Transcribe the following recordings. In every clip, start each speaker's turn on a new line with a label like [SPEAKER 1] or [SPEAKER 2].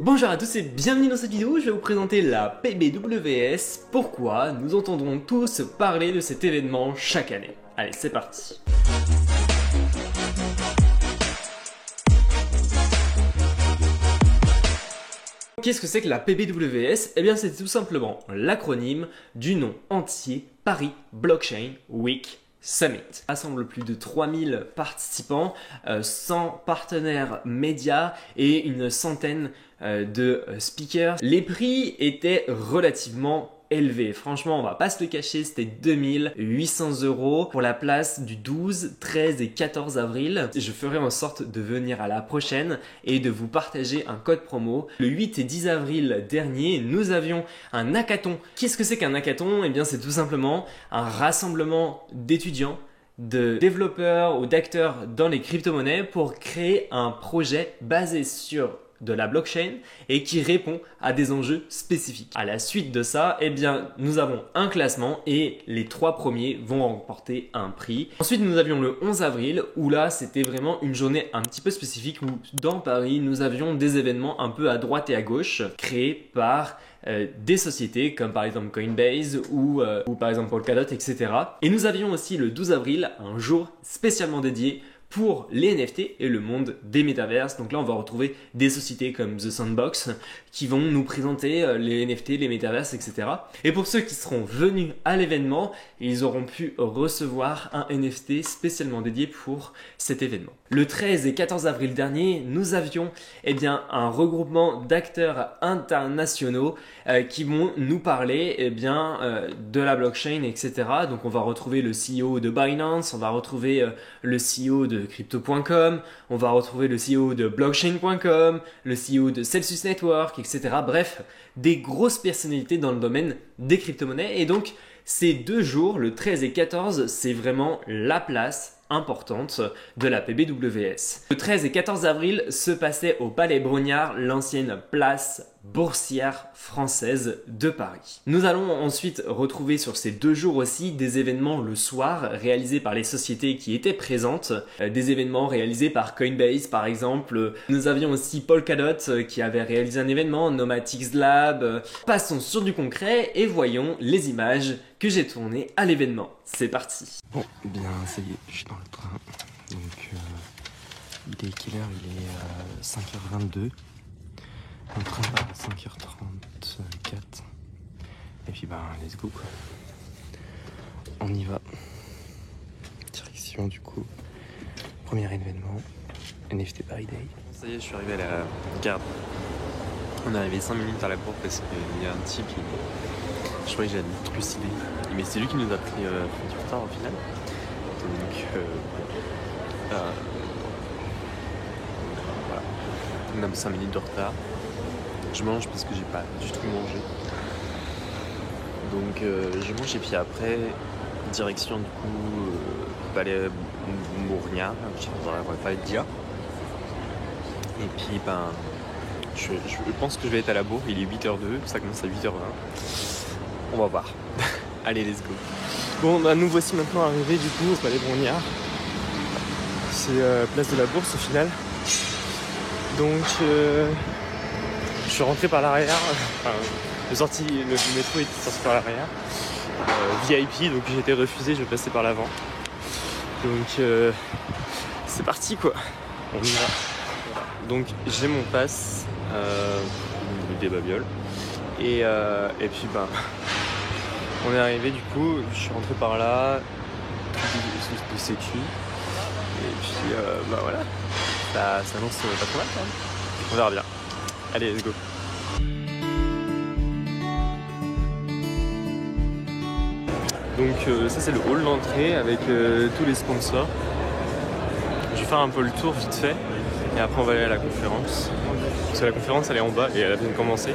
[SPEAKER 1] Bonjour à tous et bienvenue dans cette vidéo où je vais vous présenter la PBWS. Pourquoi nous entendrons tous parler de cet événement chaque année. Allez, c'est parti. Qu'est-ce que c'est que la PBWS? Eh bien, c'est tout simplement l'acronyme du nom entier Paris Blockchain Week Summit. Rassemble plus de 3000 participants, 100 partenaires médias et une centaine de speakers. Les prix étaient relativement élevés. Franchement, on va pas se le cacher, c'était 2800 € pour la place du 12, 13 et 14 avril. Je ferai en sorte de venir à la prochaine et de vous partager un code promo. Le 8 et 10 avril dernier, nous avions un hackathon. Qu'est-ce que c'est qu'un hackathon? Eh bien, c'est tout simplement un rassemblement d'étudiants, de développeurs ou d'acteurs dans les crypto-monnaies pour créer un projet basé sur de la blockchain et qui répond à des enjeux spécifiques. À la suite de ça, eh bien, nous avons un classement et les 3 premiers vont remporter un prix. Ensuite, nous avions le 11 avril où là, c'était vraiment une journée un petit peu spécifique où dans Paris, nous avions des événements un peu à droite et à gauche créés par des sociétés comme par exemple Coinbase ou par exemple Polkadot, etc. Et nous avions aussi le 12 avril un jour spécialement dédié pour les NFT et le monde des métaverses. Donc là, on va retrouver des sociétés comme The Sandbox qui vont nous présenter les NFT, les métaverses, etc. Et pour ceux qui seront venus à l'événement, ils auront pu recevoir un NFT spécialement dédié pour cet événement. Le 13 et 14 avril dernier, nous avions un regroupement d'acteurs internationaux qui vont nous parler de la blockchain, etc. Donc on va retrouver le CEO de Binance, on va retrouver le CEO de Crypto.com, on va retrouver le CEO de Blockchain.com, le CEO de Celsius Network, etc. Bref, des grosses personnalités dans le domaine des crypto-monnaies. Et donc, ces 2 jours, le 13 et 14, c'est vraiment la place importante de la PBWS. Le 13 et 14 avril se passait au Palais Brongniart, l'ancienne place boursière française de Paris. Nous allons ensuite retrouver sur ces 2 jours aussi des événements le soir réalisés par les sociétés qui étaient présentes, des événements réalisés par Coinbase par exemple. Nous avions aussi Polkadot qui avait réalisé un événement, Nomatics Lab. Passons sur du concret et voyons les images que j'ai tournées à l'événement. C'est parti.
[SPEAKER 2] Bon, bien ça y est, je suis dans le train. Donc il est quelle heure? Il est 5h22. Le train part à 5h34. Et puis let's go quoi. On y va. Direction du coup. Premier événement. NFT Paris Day.
[SPEAKER 3] Ça y est, je suis arrivé à la gare. On est arrivé 5 minutes à la bourre parce qu'il y a un type je croyais que j'allais être trucidé. Mais c'est lui qui nous a pris du retard au final. Donc voilà. On a 5 minutes de retard. Je mange parce que j'ai pas du tout mangé. Donc je mange et puis après, direction du coup Palais Brongniart, je ne pas le dire. Et puis je pense que je vais être à la bourre, il est 8h02, ça commence à 8h20. On va voir. Allez, let's go. Bon, nous voici maintenant arrivés du coup au Palais Brongniart. C'est place de la Bourse au final. Donc je suis rentré par l'arrière. Enfin, le métro était sorti par l'arrière. VIP, donc j'ai été refusé, je vais passer par l'avant. Donc c'est parti quoi. On y va. Donc j'ai mon pass des babioles. Et puis on est arrivé du coup, je suis rentré par là, de sécu. Et puis voilà, ça s'annonce pas trop mal quand même. On verra bien. Allez, let's go. Donc ça c'est le hall d'entrée avec tous les sponsors. Je vais faire un peu le tour vite fait et après on va aller à la conférence. Parce que la conférence elle est en bas et elle a bien commencé.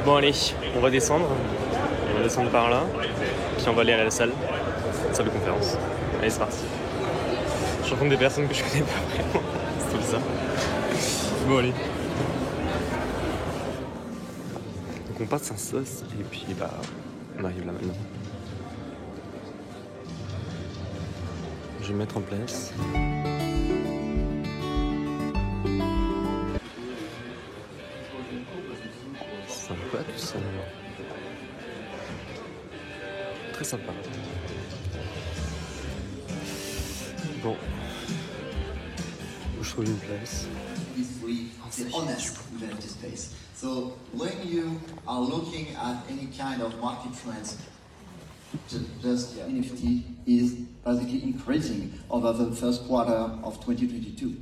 [SPEAKER 3] Bon allez, on va descendre par là, puis on va aller à la salle de conférence. Allez c'est parti. Je rencontre des personnes que je connais pas vraiment. C'est tout ça. Bon, allez. Donc on passe un sauce et puis bah on arrive là maintenant. Je vais me mettre en place. Sympa tout ça. Très sympa. Bon. Où je trouve une place.
[SPEAKER 4] Is honest with NFT space. So when you are looking at any kind of market trends, just NFT is basically increasing over the first quarter of 2022.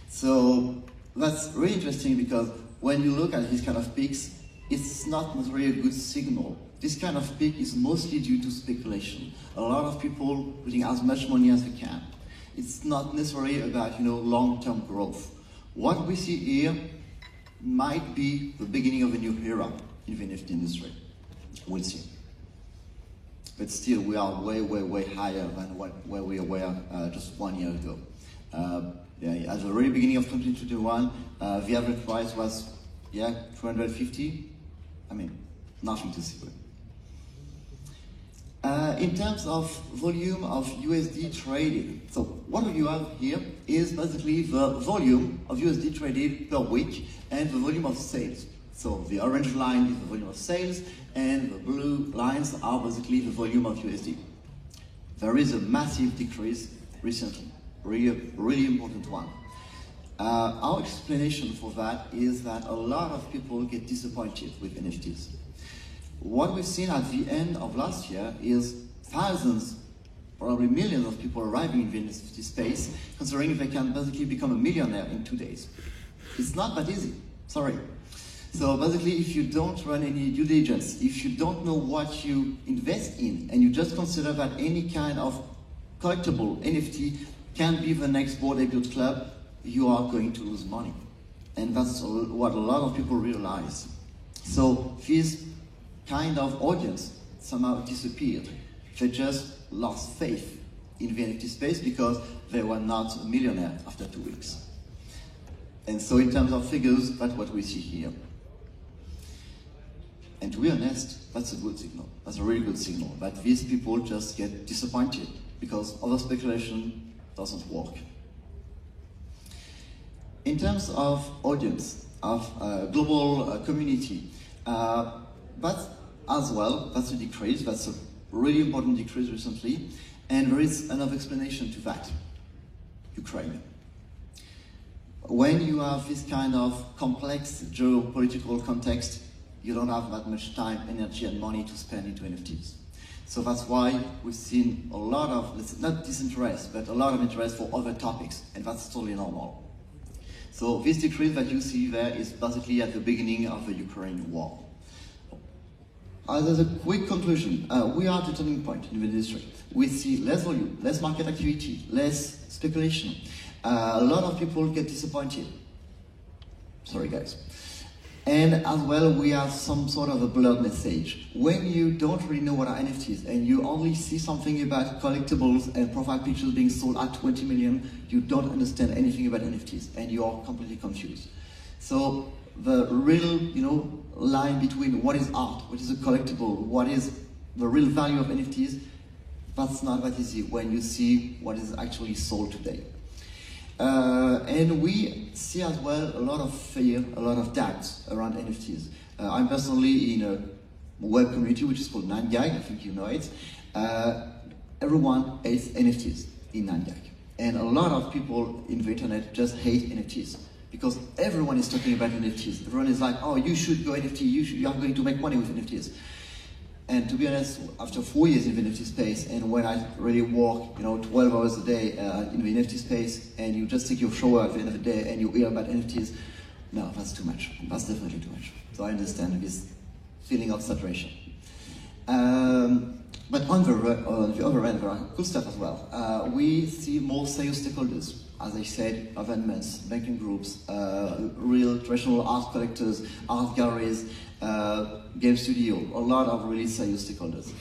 [SPEAKER 4] So that's really interesting because when you look at these kind of peaks, it's not necessarily a good signal. This kind of peak is mostly due to speculation. A lot of people putting as much money as they can. It's not necessarily about long-term growth. What we see here might be the beginning of a new era in the NFT industry. We'll see. But still, we are way, way, way higher than where we were just 1 year ago. At the very beginning of 2021, the average price was, 250. I mean, nothing to see with. In terms of volume of USD traded, so what you have here is basically the volume of USD traded per week and the volume of sales. So the orange line is the volume of sales and the blue lines are basically the volume of USD. There is a massive decrease recently, really important one. Our explanation for that is that a lot of people get disappointed with NFTs. What we've seen at the end of last year is thousands, probably millions of people arriving in the NFT space, considering they can basically become a millionaire in 2 days. It's not that easy, sorry. So basically, if you don't run any due diligence, if you don't know what you invest in, and you just consider that any kind of collectible NFT can be the next Bored Ape Yacht Club, you are going to lose money. And that's what a lot of people realize. So this kind of audience somehow disappeared. They just lost faith in the NFT space because they were not a millionaire after 2 weeks. And so in terms of figures, that's what we see here. And to be honest, that's a good signal. That's a really good signal. But these people just get disappointed because other speculation doesn't work. In terms of audience, of global community, but as well, that's a decrease. That's a really important decrease recently. And there is another explanation to that. Ukraine. When you have this kind of complex geopolitical context, you don't have that much time, energy, and money to spend into NFTs. So that's why we've seen a lot of, not disinterest, but a lot of interest for other topics, and that's totally normal. So this decrease that you see there is basically at the beginning of the Ukraine war. As a quick conclusion, we are at a turning point in the industry. We see less volume, less market activity, less speculation. A lot of people get disappointed. Sorry guys. And as well, we have some sort of a blurred message. When you don't really know what are NFTs and you only see something about collectibles and profile pictures being sold at 20 million, you don't understand anything about NFTs and you are completely confused. So the real, line between what is art, what is a collectible, what is the real value of NFTs, that's not that easy when you see what is actually sold today. And we see as well a lot of fear, a lot of doubts around NFTs. I'm personally in a web community which is called 9gag, I think you know it. Everyone hates NFTs in 9gag. And a lot of people in the internet just hate NFTs because everyone is talking about NFTs. Everyone is like, oh, you should go NFT, you are going to make money with NFTs. And to be honest, after 4 years in the NFT space, and when I really work, 12 hours a day in the NFT space, and you just take your shower at the end of the day and you hear about NFTs, no, that's too much. That's definitely too much. So I understand this feeling of saturation. But on the other end, there are good stuff as well. We see more serious stakeholders. As I said, governments, banking groups, real traditional art collectors, art galleries, game studio, a lot of really serious stakeholders.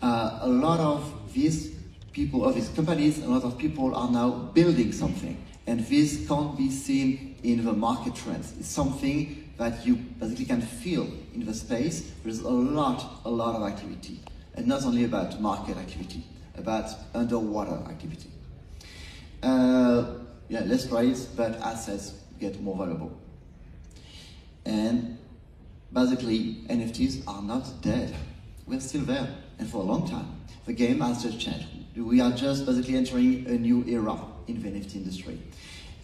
[SPEAKER 4] A lot of these people of these companies, a lot of people are now building something. And this can't be seen in the market trends. It's something that you basically can feel in the space. There's a lot of activity. And not only about market activity, about underwater activity. Yeah, less price, but assets get more valuable. And basically, NFTs are not dead. We're still there, and for a long time. The game has just changed. We are just basically entering a new era in the NFT industry.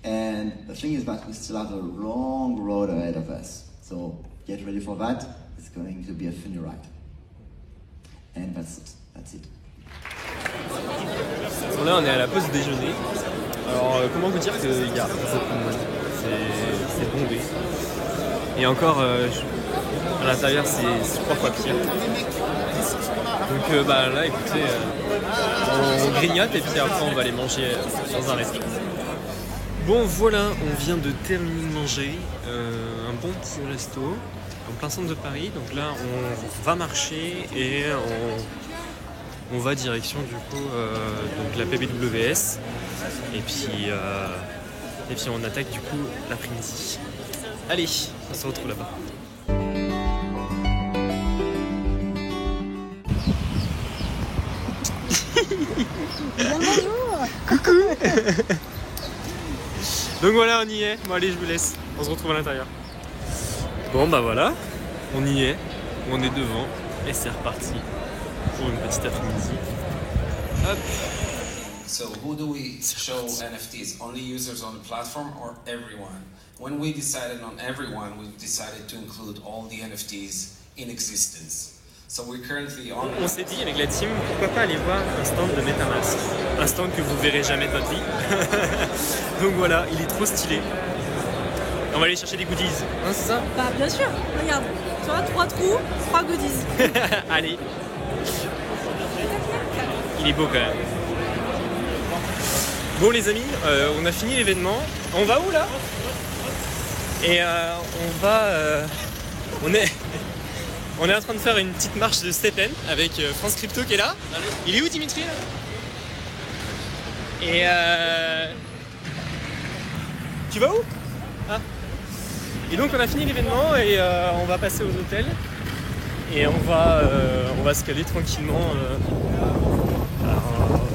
[SPEAKER 4] And the thing is that we still have a long road ahead of us. So get ready for that. It's going to be a funny ride. And that's it.
[SPEAKER 1] Bon, là on est à la pause déjeuner. Alors comment vous dire qu'il y a beaucoup de monde. C'est bondé. Et encore à l'intérieur c'est 3 fois pire. Donc bah là écoutez, on grignote et puis après on va aller manger dans un resto. Bon voilà, on vient de terminer de manger un bon petit resto en plein centre de Paris. Donc là on va marcher et on va direction du coup donc la PBWS et puis on attaque du coup l'après-midi. Allez, on se retrouve là-bas.
[SPEAKER 5] Bonjour.
[SPEAKER 1] Coucou. Donc voilà, on y est. Bon allez, je vous laisse. On se retrouve à l'intérieur. Bon bah voilà, on y est. On est devant et c'est reparti pour une petite après-midi. Hop.
[SPEAKER 6] So who do we show NFTs? Only users on the platform or everyone? When we decided on everyone, we decided to include all the NFTs in existence. So we're currently on...
[SPEAKER 1] On s'est dit avec la team, pourquoi pas aller voir un stand de MetaMask. Un stand que vous verrez jamais de votre vie. Donc voilà, il est trop stylé. On va aller chercher des goodies, hein, c'est ça?
[SPEAKER 5] Bah bien sûr, regarde, tu vois, 3 trous, 3 goodies.
[SPEAKER 1] Allez. Il est beau quand même. Bon les amis, on a fini l'événement. On va où là? Et on va... On est en train de faire une petite marche de Steppen avec France Crypto qui est là. Il est où Dimitri là? Et tu vas où? Ah. Et donc on a fini l'événement et on va passer aux hôtels. Et on va se caler tranquillement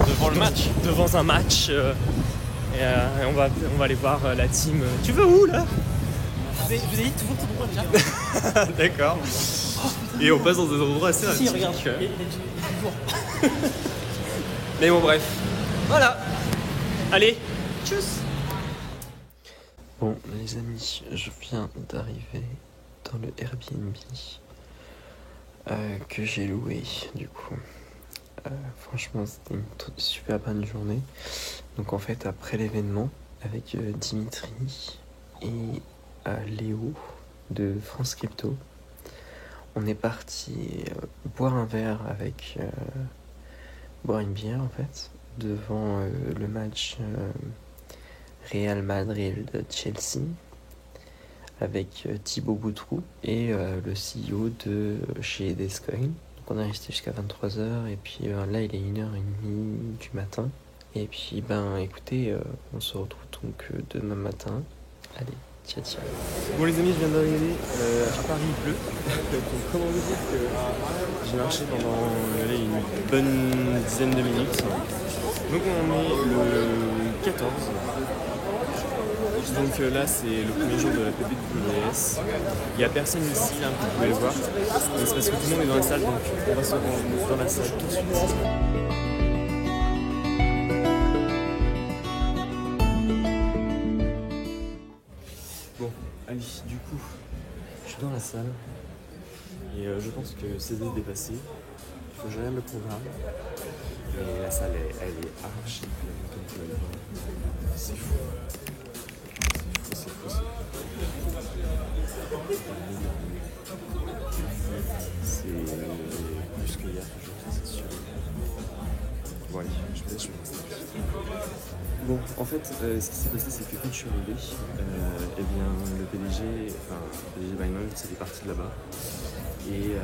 [SPEAKER 1] devant le match. Devant un match. Et on va aller voir la team. Tu vas où là?
[SPEAKER 5] Vous avez dit toujours tout droit déjà.
[SPEAKER 1] D'accord. Et on passe dans des endroits assez
[SPEAKER 5] Si,
[SPEAKER 1] atypiques.
[SPEAKER 5] regarde, il y a toujours.
[SPEAKER 1] Mais bon bref. Voilà. Allez. Tchuss.
[SPEAKER 2] Bon les amis, je viens d'arriver dans le Airbnb que j'ai loué du coup. Franchement c'était une super bonne journée. Donc en fait après l'événement avec Dimitri et Léo de France Crypto, on est parti boire un verre avec boire une bière en fait devant le match Real Madrid-Chelsea avec Thibaut Boutroux et le CEO de chez Descoin. Donc on est resté jusqu'à 23h et puis là il est 1h30 du matin. Et puis ben écoutez, on se retrouve donc demain matin. Allez, ciao ciao.
[SPEAKER 1] Bon les amis, je viens d'arriver à Paris, il pleut. Donc comment vous dire que j'ai marché pendant une bonne dizaine de minutes. Donc on est le 14. Donc là c'est le premier jour de la PBWS. Il n'y a personne ici, là, vous pouvez le voir. Mais c'est parce que tout le monde est dans la salle, donc on va se rendre dans la salle tout de suite. Bon, allez, du coup, je suis dans la salle. Et je pense que c'est dépassé. Il faut que je regarde le programme. Et la salle, elle est archi pleine, comme tu vas le voir. C'est fou. C'est plus que hier, c'est sûr. Bon allez, je vais Bon, en fait, ce qui s'est passé, c'est que quand je suis arrivé, eh bien, le PDG Binance, il est parti de là-bas. Et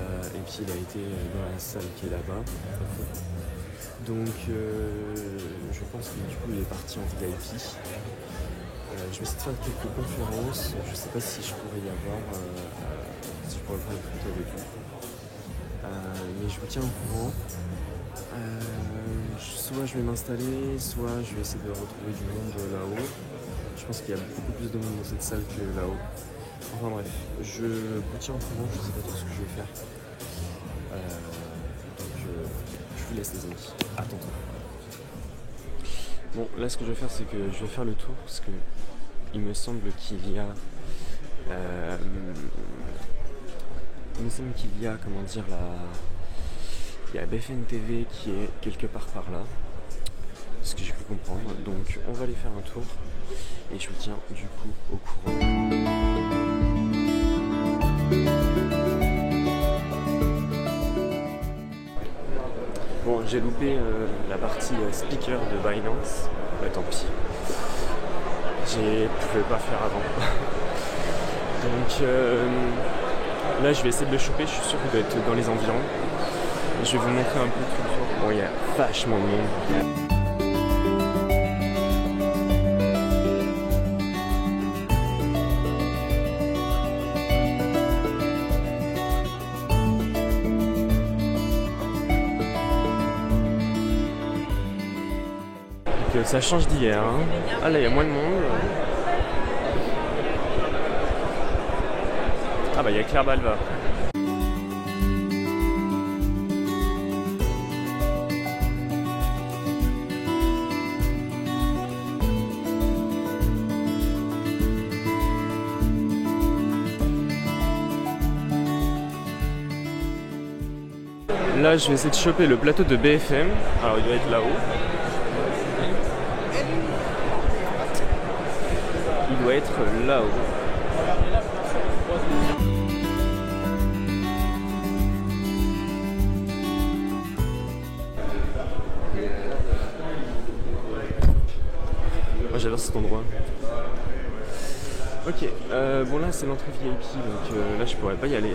[SPEAKER 1] puis il a été dans la salle qui est là-bas.
[SPEAKER 2] Donc je pense que du coup il est parti en VIP. Je vais essayer de faire quelques conférences. Je sais pas si je pourrais y avoir, si je pourrais faire une photo avec lui. Mais je vous tiens au courant. Soit je vais m'installer, soit je vais essayer de retrouver du monde là-haut. Je pense qu'il y a beaucoup plus de monde dans cette salle que là-haut. Enfin bref, je vous tiens au courant, je sais pas trop ce que je vais faire. Donc je vous laisse les amis. À tantôt. Bon, là ce que je vais faire, c'est que je vais faire le tour parce que il me semble qu'il y a comment dire, il y a BFM TV qui est quelque part par là, ce que j'ai pu comprendre. Donc on va aller faire un tour et je vous tiens du coup au courant. Bon, j'ai loupé la partie speaker de Binance, tant pis. Je pouvais pas faire avant. Donc là je vais essayer de le choper, je suis sûr qu'il doit être dans les environs. Je vais vous montrer un peu tout le tour. Bon, il y a vachement de monde. Donc, ça change d'hier. Hein. Ah là, il y a moins de monde. Ah bah, il y a Claire Balva. Là, je vais essayer de choper le plateau de BFM. Alors, il doit être là-haut. Il doit être là-haut. Moi, j'adore cet endroit. Ok, bon là, c'est l'entrée VIP, donc là, je pourrais pas y aller.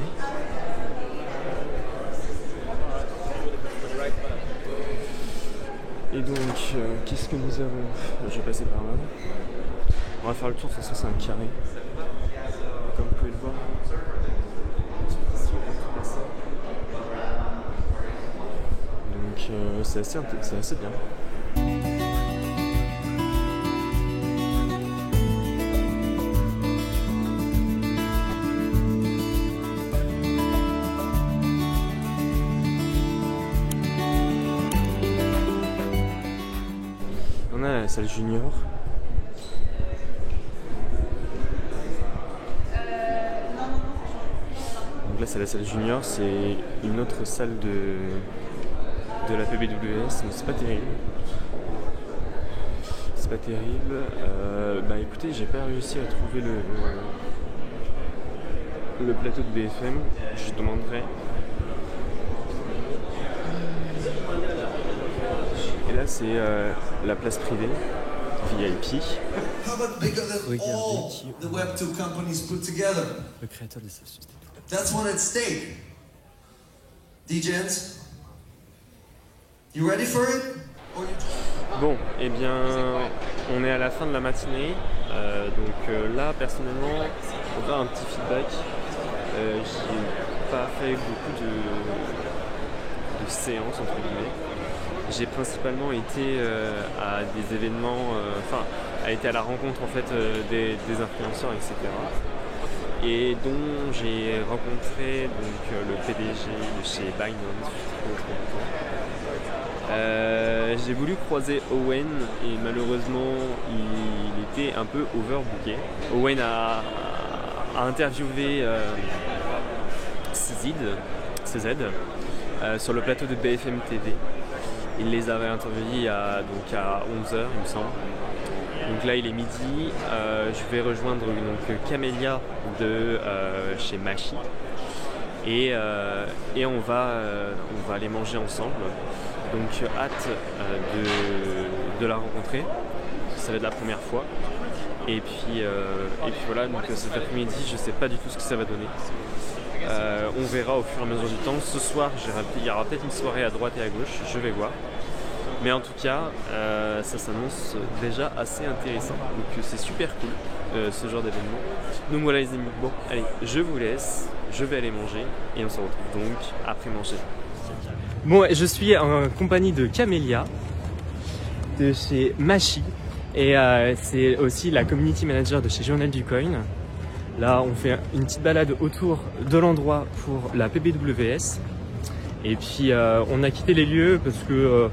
[SPEAKER 2] Et donc, qu'est-ce que nous avons? Je vais passer par là. On va faire le tour, de toute façon c'est un carré. Comme vous pouvez le voir. Donc c'est assez bien. On a la salle junior. Donc là c'est la salle junior, c'est une autre salle de la PBWS, mais c'est pas terrible. C'est pas terrible. Bah écoutez, j'ai pas réussi à trouver le plateau de BFM. Je demanderai. Et là c'est la place privée, VIP. Regardez qui
[SPEAKER 4] the Web2 companies put together.
[SPEAKER 2] le créateur de cette société.
[SPEAKER 4] That's what's at stake. DJs, you ready for it? Or you just...
[SPEAKER 2] Bon, eh bien, on est à la fin de la matinée. Donc là, personnellement, on va un petit feedback. J'ai pas fait beaucoup de séances, entre guillemets. J'ai principalement été à des événements, a été à la rencontre en fait des influenceurs, etc. Et dont j'ai rencontré donc, le PDG de chez Binance, j'ai voulu croiser Owen et malheureusement il était un peu overbooké. Owen a interviewé CZ sur le plateau de BFM TV. Il les avait interviewés à 11h il me semble. Donc là il est midi, je vais rejoindre donc Camélia de chez Machi et on va aller manger ensemble. Donc hâte de la rencontrer, ça va être la première fois. Et puis voilà, donc cet après-midi je sais pas du tout ce que ça va donner. On verra au fur et à mesure du temps. Ce soir il y aura peut-être une soirée à droite et à gauche, je vais voir.
[SPEAKER 3] Mais en tout cas, ça s'annonce déjà assez intéressant. Donc c'est super cool ce genre d'événement. Donc voilà les amis, bon allez, je vous laisse, je vais aller manger et on se retrouve donc après manger. Bon, je suis en compagnie de Camélia de chez Machi et c'est aussi la community manager de chez Journal du Coin. Là on fait une petite balade autour de l'endroit pour la PBWS et puis on a quitté les lieux parce que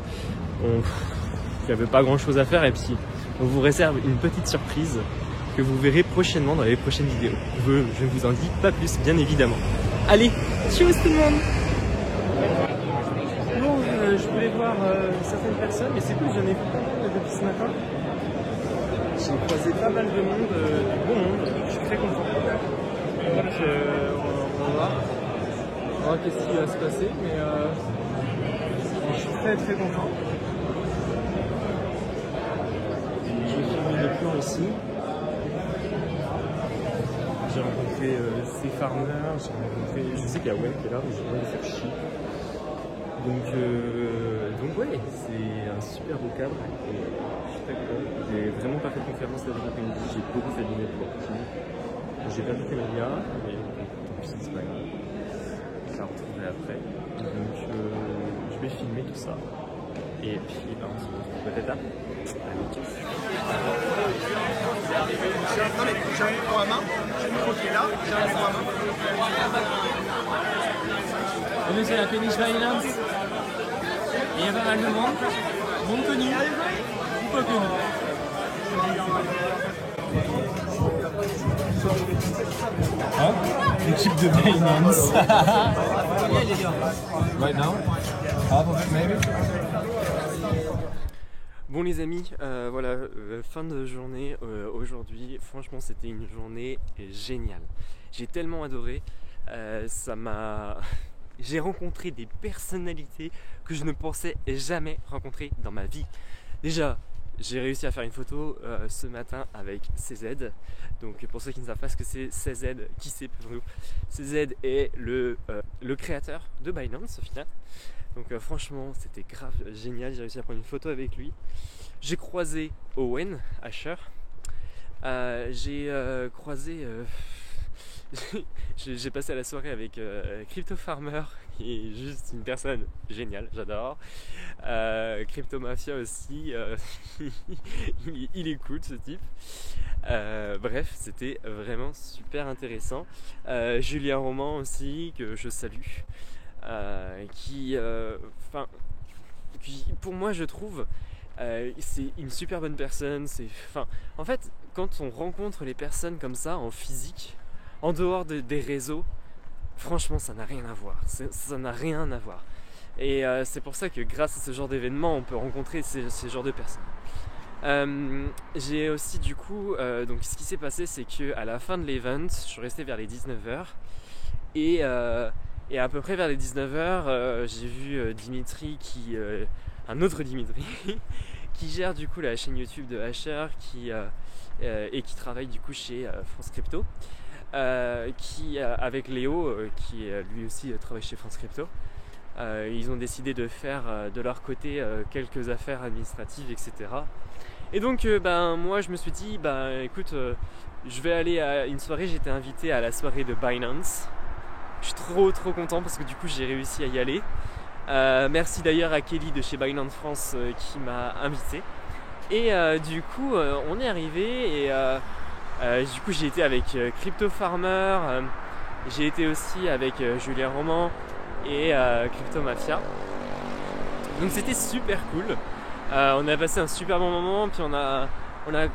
[SPEAKER 3] il n'y avait pas grand chose à faire et puis on vous réserve une petite surprise que vous verrez prochainement dans les prochaines vidéos. Je ne vous en dis pas plus bien évidemment. Allez, tchuss tout le monde. Bon, je voulais voir certaines personnes mais c'est cool, j'en ai vu pas mal depuis ce matin. J'ai croisé pas mal de monde, du bon monde, je suis très content. Donc on va voir qu'est-ce qui va se passer, mais je suis très très content. Je vais filmer le plan ici. J'ai rencontré ces farmers, je sais qu'il y a Wen qui est là, mais je vais aller faire chier. Donc ouais, c'est un super beau cadre et je suis très content. J'ai vraiment pas fait de conférence cet après-midi, j'ai beaucoup fait de networking. J'ai pas vu Camélia, mais tant pis, c'est pas grave. Je la retrouverai après. Donc je vais filmer tout ça. Et puis on se retrouve peut-être là. Allez, ciao.
[SPEAKER 7] J'ai un micro à main, j'ai le micro qui est là, j'ai un micro à main.
[SPEAKER 1] On est sur la péniche Binance et il y a pas mal de monde, monde connu ou pas connu.
[SPEAKER 8] Hein? L'équipe de Binance. Right now? Half of it maybe?
[SPEAKER 3] Bon les amis, voilà, fin de journée aujourd'hui. Franchement c'était une journée géniale. J'ai tellement adoré, j'ai rencontré des personnalités que je ne pensais jamais rencontrer dans ma vie. Déjà, j'ai réussi à faire une photo ce matin avec CZ. Donc pour ceux qui ne savent pas ce que c'est CZ, qui c'est pour nous? CZ est le créateur de Binance au final. Donc franchement c'était grave génial, j'ai réussi à prendre une photo avec lui. J'ai croisé Owen Asher. J'ai croisé... j'ai passé la soirée avec Crypto Farmer, qui est juste une personne géniale, j'adore. Crypto Mafia aussi, il est cool ce type. Bref, c'était vraiment super intéressant. Julien Roman aussi, que je salue, qui pour moi je trouve c'est une super bonne personne. En fait, quand on rencontre les personnes comme ça en physique, en dehors des réseaux, franchement ça n'a rien à voir, ça n'a rien à voir. Et c'est pour ça que grâce à ce genre d'événement on peut rencontrer ces genres de personnes. J'ai aussi du coup, donc ce qui s'est passé c'est qu'à la fin de l'event, je suis resté vers les 19h et à peu près vers les 19h j'ai vu Dimitri un autre Dimitri qui gère du coup la chaîne YouTube de Asher et qui travaille du coup chez France Crypto. Qui avec Léo qui lui aussi travaille chez France Crypto, ils ont décidé de faire de leur côté quelques affaires administratives etc. Et donc moi je me suis dit écoute, je vais aller à une soirée. J'étais invité à la soirée de Binance. Je suis trop content parce que du coup j'ai réussi à y aller. Merci d'ailleurs à Kelly de chez Binance France qui m'a invité. Et du coup on est arrivé et du coup j'ai été avec Crypto Farmer, j'ai été aussi avec Julien Roman et Crypto Mafia. Donc c'était super cool. On a passé un super bon moment. Puis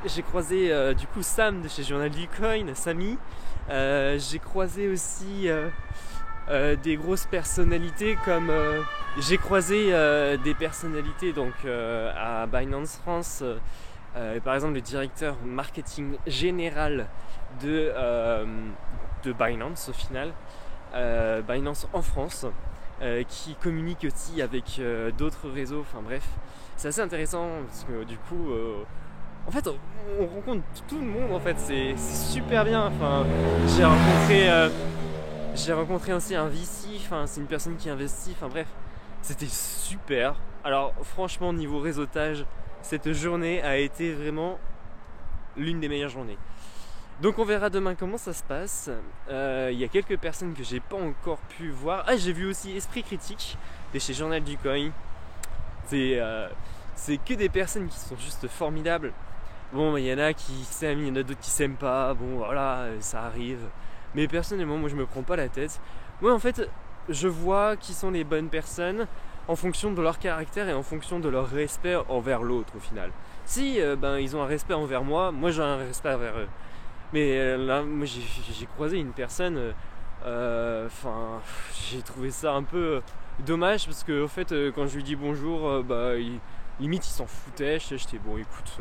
[SPEAKER 3] j'ai croisé du coup Sam de chez Journal du Coin, Samy. J'ai croisé aussi des grosses personnalités comme j'ai croisé des personnalités donc à Binance France. Par exemple le directeur marketing général de Binance au final, Binance en France, qui communique aussi avec d'autres réseaux, enfin bref, c'est assez intéressant parce que du coup en fait on rencontre tout le monde en fait, c'est super bien. Enfin, j'ai rencontré aussi un VC, enfin c'est une personne qui investit, enfin bref, c'était super
[SPEAKER 1] Alors franchement, niveau réseautage, cette journée a été vraiment l'une des meilleures journées. Donc on verra demain comment ça se passe. Il y a quelques personnes que j'ai pas encore pu voir. Ah, j'ai vu aussi Esprit Critique de chez Journal du Coin. C'est que des personnes qui sont juste formidables. Bon, il y en a qui s'aiment, il y en a d'autres qui s'aiment pas. Bon, voilà, ça arrive. Mais personnellement, moi je me prends pas la tête. Moi en fait, je vois qui sont les bonnes personnes en fonction de leur caractère et en fonction de leur respect envers l'autre au final. Si ils ont un respect envers moi, moi j'ai un respect envers eux. Mais là, moi j'ai croisé une personne, j'ai trouvé ça un peu dommage parce que en fait, quand je lui dis bonjour, limite il s'en foutait. J'étais bon, écoute,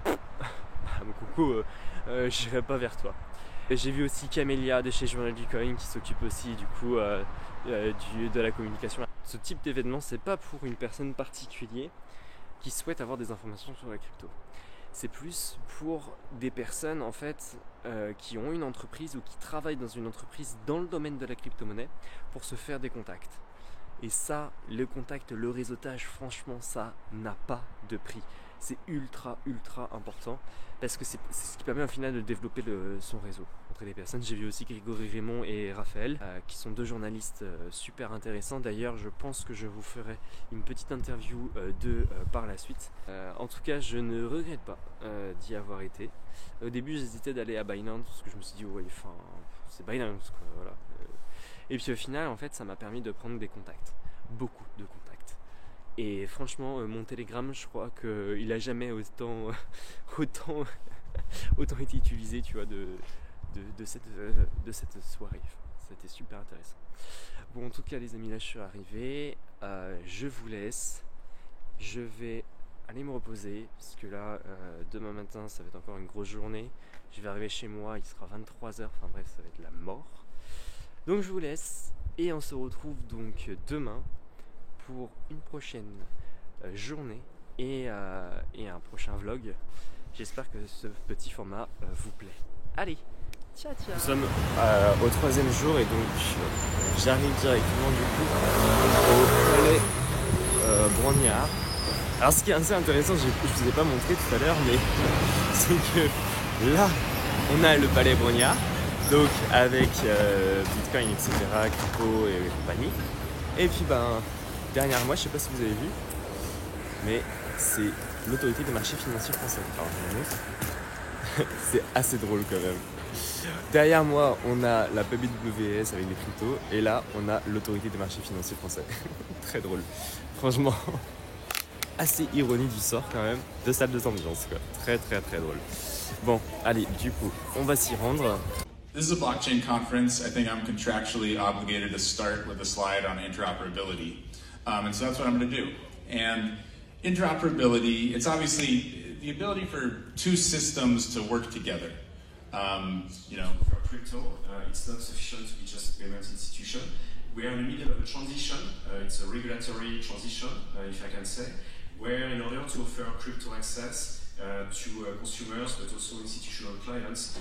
[SPEAKER 1] mon coucou, j'irai pas vers toi. Et j'ai vu aussi Camélia de chez Journal du Coin qui s'occupe aussi du coup de la communication. Ce type d'événement, c'est pas pour une personne particulière qui souhaite avoir des informations sur la crypto. C'est plus pour des personnes en fait qui ont une entreprise ou qui travaillent dans une entreprise dans le domaine de la crypto-monnaie pour se faire des contacts. Et ça, le contact, le réseautage, franchement, ça n'a pas de prix. C'est ultra important parce que c'est ce qui permet au final de développer son réseau. Entre les personnes, j'ai vu aussi Grégory Raymond et Raphaël qui sont deux journalistes super intéressants. D'ailleurs, je pense que je vous ferai une petite interview d'eux par la suite. En tout cas, je ne regrette pas d'y avoir été. Au début, j'hésitais d'aller à Binance parce que je me suis dit, ouais, c'est Binance, quoi, voilà. Et puis au final, en fait, ça m'a permis de prendre des contacts. Beaucoup de contacts. Et franchement, mon Telegram, je crois qu'il n'a jamais autant été utilisé, tu vois, de cette soirée. C'était super intéressant. Bon, en tout cas, les amis, là, je suis arrivé. Je vous laisse. Je vais aller me reposer, parce que là, demain matin, ça va être encore une grosse journée. Je vais arriver chez moi, il sera 23h. Enfin bref, ça va être la mort. Donc, je vous laisse. Et on se retrouve donc demain pour une prochaine journée et un prochain vlog. J'espère que ce petit format vous plaît. Allez, ciao. Nous sommes au 3e jour et donc j'arrive directement du coup au palais Brognard. Alors ce qui est assez intéressant, je ne vous ai pas montré tout à l'heure, mais c'est que là on a le palais Brognard, donc avec Bitcoin, etc., crypto et compagnie. Et puis derrière moi, je sais pas si vous avez vu, mais c'est l'autorité des marchés financiers français. Alors je vous montre. C'est assez drôle quand même. Derrière moi, on a la PBWS avec les cryptos, et là, on a l'autorité des marchés financiers français. Très drôle. Franchement, assez ironie du sort quand même, de salle de ambiance quoi. Très drôle. Bon, allez, du coup, on va s'y rendre.
[SPEAKER 9] This is a blockchain conference. I think I'm contractually obligated to start with a slide on interoperability. And so that's what I'm going to do. And interoperability, it's obviously the ability for two systems to work together. For crypto, it's not sufficient to be just a payment institution. We are in the middle of a transition. It's a regulatory transition, if I can say, where in order to offer crypto access to consumers but also institutional clients,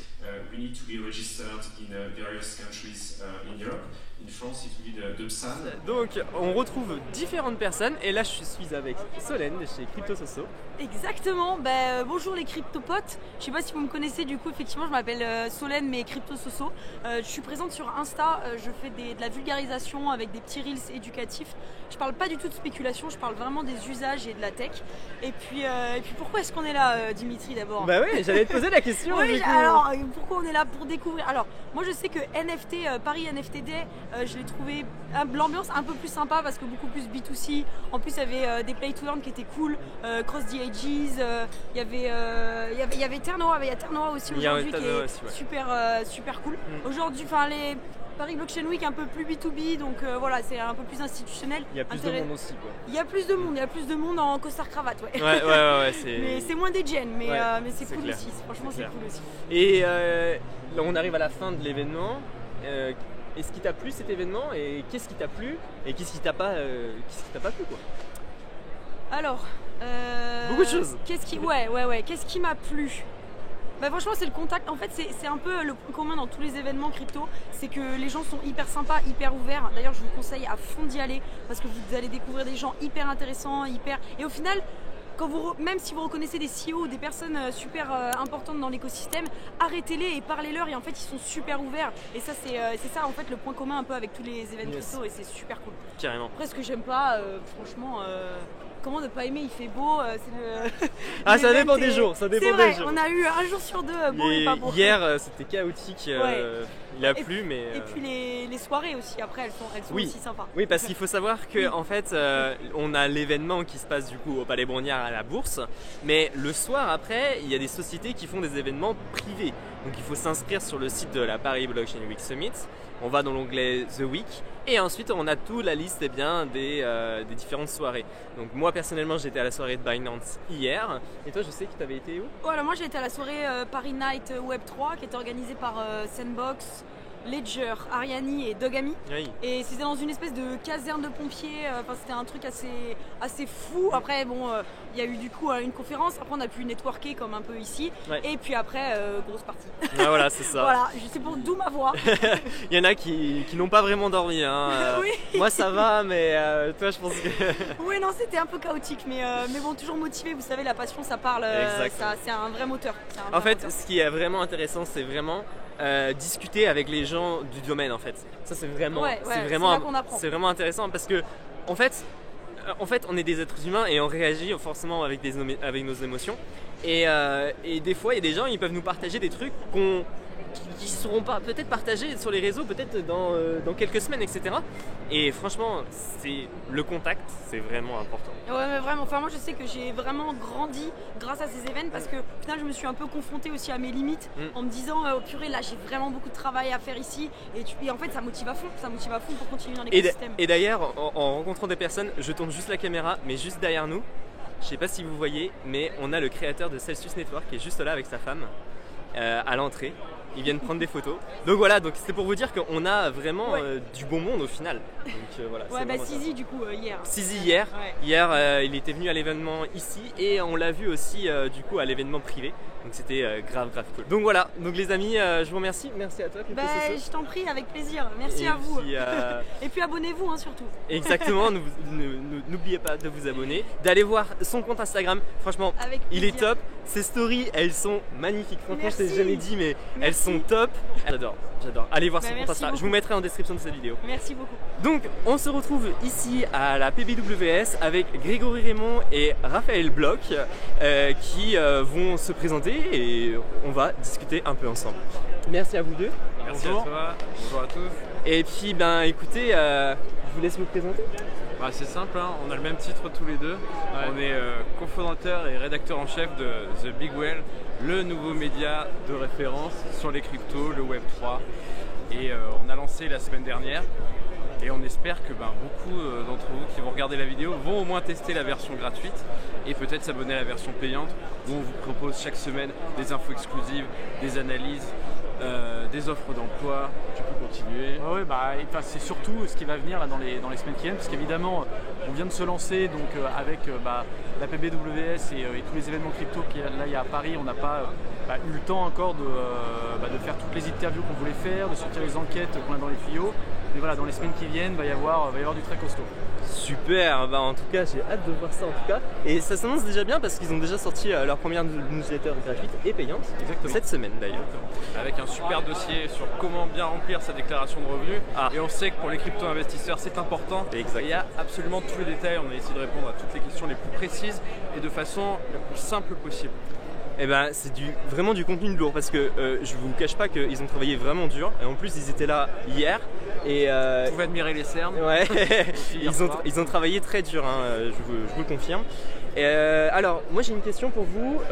[SPEAKER 9] we need to be registered in various countries in Europe. In France, it will be the PSAN.
[SPEAKER 1] Donc, on retrouve différentes personnes et là, je suis avec Solène de chez CryptoSoso.
[SPEAKER 5] Exactement. Bonjour les cryptopotes. Je sais pas si vous me connaissez, du coup, effectivement, je m'appelle Solène, mais CryptoSoso. Je suis présente sur Insta. Je fais de la vulgarisation avec des petits reels éducatifs. Je parle pas du tout de spéculation. Je parle vraiment des usages et de la tech. Et puis pourquoi est-ce qu'on est là, Dimitri, d'abord?
[SPEAKER 1] Bah oui, j'allais te poser la question.
[SPEAKER 5] Oui, alors pourquoi on est là? Pour découvrir. Alors, moi, je sais que NFT, Paris NFT Day, je l'ai trouvé l'ambiance un peu plus sympa parce que beaucoup plus B2C. En plus, il y avait des play to earn qui étaient cool, Cross the Ages, il y avait Terre Noire, il y a Terre Noire aussi aujourd'hui qui est super cool. Aujourd'hui, les Paris Blockchain Week un peu plus B2B, donc voilà, c'est un peu plus institutionnel.
[SPEAKER 1] Il y a plus de monde aussi quoi.
[SPEAKER 5] Il y a plus de monde en costard cravate, ouais.
[SPEAKER 1] Ouais,
[SPEAKER 5] mais c'est moins des gens, mais c'est cool
[SPEAKER 1] clair.
[SPEAKER 5] aussi. Franchement, c'est cool aussi.
[SPEAKER 1] Et là, on arrive à la fin de l'événement. Est-ce qui t'a plu cet événement et qu'est-ce qui t'a plu et qu'est-ce qui t'a pas plu quoi?
[SPEAKER 5] Alors,
[SPEAKER 1] beaucoup de choses.
[SPEAKER 5] Qu'est-ce qui m'a plu? Bah franchement c'est le contact, en fait c'est un peu le point commun dans tous les événements crypto, c'est que les gens sont hyper sympas, hyper ouverts. D'ailleurs je vous conseille à fond d'y aller parce que vous allez découvrir des gens hyper intéressants, et au final même si vous reconnaissez des CEO ou des personnes super importantes dans l'écosystème, arrêtez-les et parlez-leur, et en fait ils sont super ouverts, et ça c'est ça en fait le point commun un peu avec tous les événements crypto, et c'est super cool.
[SPEAKER 1] Carrément.
[SPEAKER 5] Après ce que j'aime pas, franchement, comment ne pas aimer, il fait beau, c'est le...
[SPEAKER 1] Ah ça dépend des jours, ça dépend des jours.
[SPEAKER 5] On a eu un jour sur deux beau et pas beau.
[SPEAKER 1] Hier c'était chaotique, il a plu mais...
[SPEAKER 5] Et puis les soirées aussi, après elles sont
[SPEAKER 1] oui.
[SPEAKER 5] aussi sympas.
[SPEAKER 1] Oui, parce qu'il faut savoir que en fait on a l'événement qui se passe du coup au Palais Brongniart à la Bourse, mais le soir après il y a des sociétés qui font des événements privés. Donc il faut s'inscrire sur le site de la Paris Blockchain Week Summit, on va dans l'onglet The Week et ensuite on a toute la liste des différentes soirées. Donc moi personnellement j'étais à la soirée de Binance hier, et toi je sais que tu avais été où?
[SPEAKER 5] Voilà, moi j'ai été à la soirée Paris Night Web 3 qui était organisée par Sandbox, Ledger, Ariani et Dogami.
[SPEAKER 1] Oui.
[SPEAKER 5] Et c'était dans une espèce de caserne de pompiers, c'était un truc assez fou. Après bon, il y a eu du coup une conférence, après on a pu networker comme un peu ici, et puis après grosse partie.
[SPEAKER 1] Ah, voilà, c'est ça.
[SPEAKER 5] Voilà, c'est pour d'où ma voix.
[SPEAKER 1] Il y en a qui n'ont pas vraiment dormi, hein.
[SPEAKER 5] Oui.
[SPEAKER 1] Moi ça va, mais toi je pense que...
[SPEAKER 5] Oui, non, c'était un peu chaotique, mais bon, toujours motivé, vous savez, la passion ça parle, c'est un vrai moteur.
[SPEAKER 1] En fait, ce qui est vraiment intéressant, c'est vraiment discuter avec les gens du domaine en fait. Ça c'est vraiment, c'est vraiment intéressant parce que en fait on est des êtres humains et on réagit forcément avec nos émotions, et des fois il y a des gens, ils peuvent nous partager des trucs qui seront pas peut-être partagés sur les réseaux peut-être dans quelques semaines, etc. Et franchement c'est le contact, c'est vraiment important.
[SPEAKER 5] Ouais, mais vraiment, enfin moi je sais que j'ai vraiment grandi grâce à ces événements, parce que au final je me suis un peu confrontée aussi à mes limites en me disant oh purée, là j'ai vraiment beaucoup de travail à faire ici, et en fait ça motive à fond pour continuer dans l'écosystème.
[SPEAKER 1] Et d'ailleurs en rencontrant des personnes, je tourne juste la caméra, mais juste derrière nous, je sais pas si vous voyez, mais on a le créateur de Celsius Network qui est juste là avec sa femme à l'entrée. Ils viennent prendre des photos. Donc voilà, donc c'est pour vous dire qu'on a vraiment du bon monde au final. Donc voilà.
[SPEAKER 5] Ouais, bah Sizi du coup hier.
[SPEAKER 1] Sizi hier. Ouais. Hier il était venu à l'événement ici, et on l'a vu aussi du coup à l'événement privé. Donc c'était grave cool. Donc voilà, donc les amis, je vous remercie. Merci à toi.
[SPEAKER 5] Je t'en prie, avec plaisir. Merci à vous. Et puis abonnez-vous abonnez-vous surtout.
[SPEAKER 1] Exactement, n'oubliez pas de vous abonner, d'aller voir son compte Instagram. Franchement, il est top. Ses stories, elles sont magnifiques. Franchement, je t'ai jamais dit, mais elles sont top. J'adore. Allez voir son compte Instagram. Je vous mettrai en description de cette vidéo.
[SPEAKER 5] Merci beaucoup.
[SPEAKER 1] Donc, on se retrouve ici à la PBWS avec Grégory Raymond et Raphaël Bloch qui vont se présenter, et on va discuter un peu ensemble. Merci à vous deux.
[SPEAKER 10] Merci à toi. Bonjour à tous.
[SPEAKER 1] Et puis, écoutez, je vous laisse vous présenter.
[SPEAKER 10] C'est simple, hein, on a le même titre tous les deux. Ouais. On est cofondateur et rédacteur en chef de The Big Whale, le nouveau média de référence sur les cryptos, le Web3. Et on a lancé la semaine dernière. Et on espère que beaucoup d'entre vous qui vont regarder la vidéo vont au moins tester la version gratuite et peut-être s'abonner à la version payante, où on vous propose chaque semaine des infos exclusives, des analyses, des offres d'emploi. Tu peux continuer.
[SPEAKER 11] Ouais, c'est surtout ce qui va venir là, dans les semaines qui viennent, parce qu'évidemment on vient de se lancer donc, avec la PBWS et tous les événements crypto qu'il y a à Paris. On n'a pas eu le temps encore de faire toutes les interviews qu'on voulait faire, de sortir les enquêtes qu'on a dans les tuyaux. Mais voilà, dans les semaines qui viennent, va y avoir du très costaud.
[SPEAKER 1] Super, en tout cas j'ai hâte de voir ça en tout cas. Et ça s'annonce déjà bien parce qu'ils ont déjà sorti leur première newsletter gratuite et payante.
[SPEAKER 10] Exactement.
[SPEAKER 1] Cette semaine d'ailleurs.
[SPEAKER 10] Avec un super dossier sur comment bien remplir sa déclaration de revenus. Et on sait que pour les crypto-investisseurs c'est important.
[SPEAKER 1] Exactement.
[SPEAKER 10] Il y a absolument tous les détails, on a essayé de répondre à toutes les questions les plus précises et de façon la plus simple possible.
[SPEAKER 1] C'est vraiment du contenu de lourd, parce que je vous cache pas qu'ils ont travaillé vraiment dur, et en plus ils étaient là hier et
[SPEAKER 10] vous pouvez admirer les cernes.
[SPEAKER 1] Ouais. ils ont travaillé très dur, hein, je vous le confirme. Alors moi j'ai une question pour vous.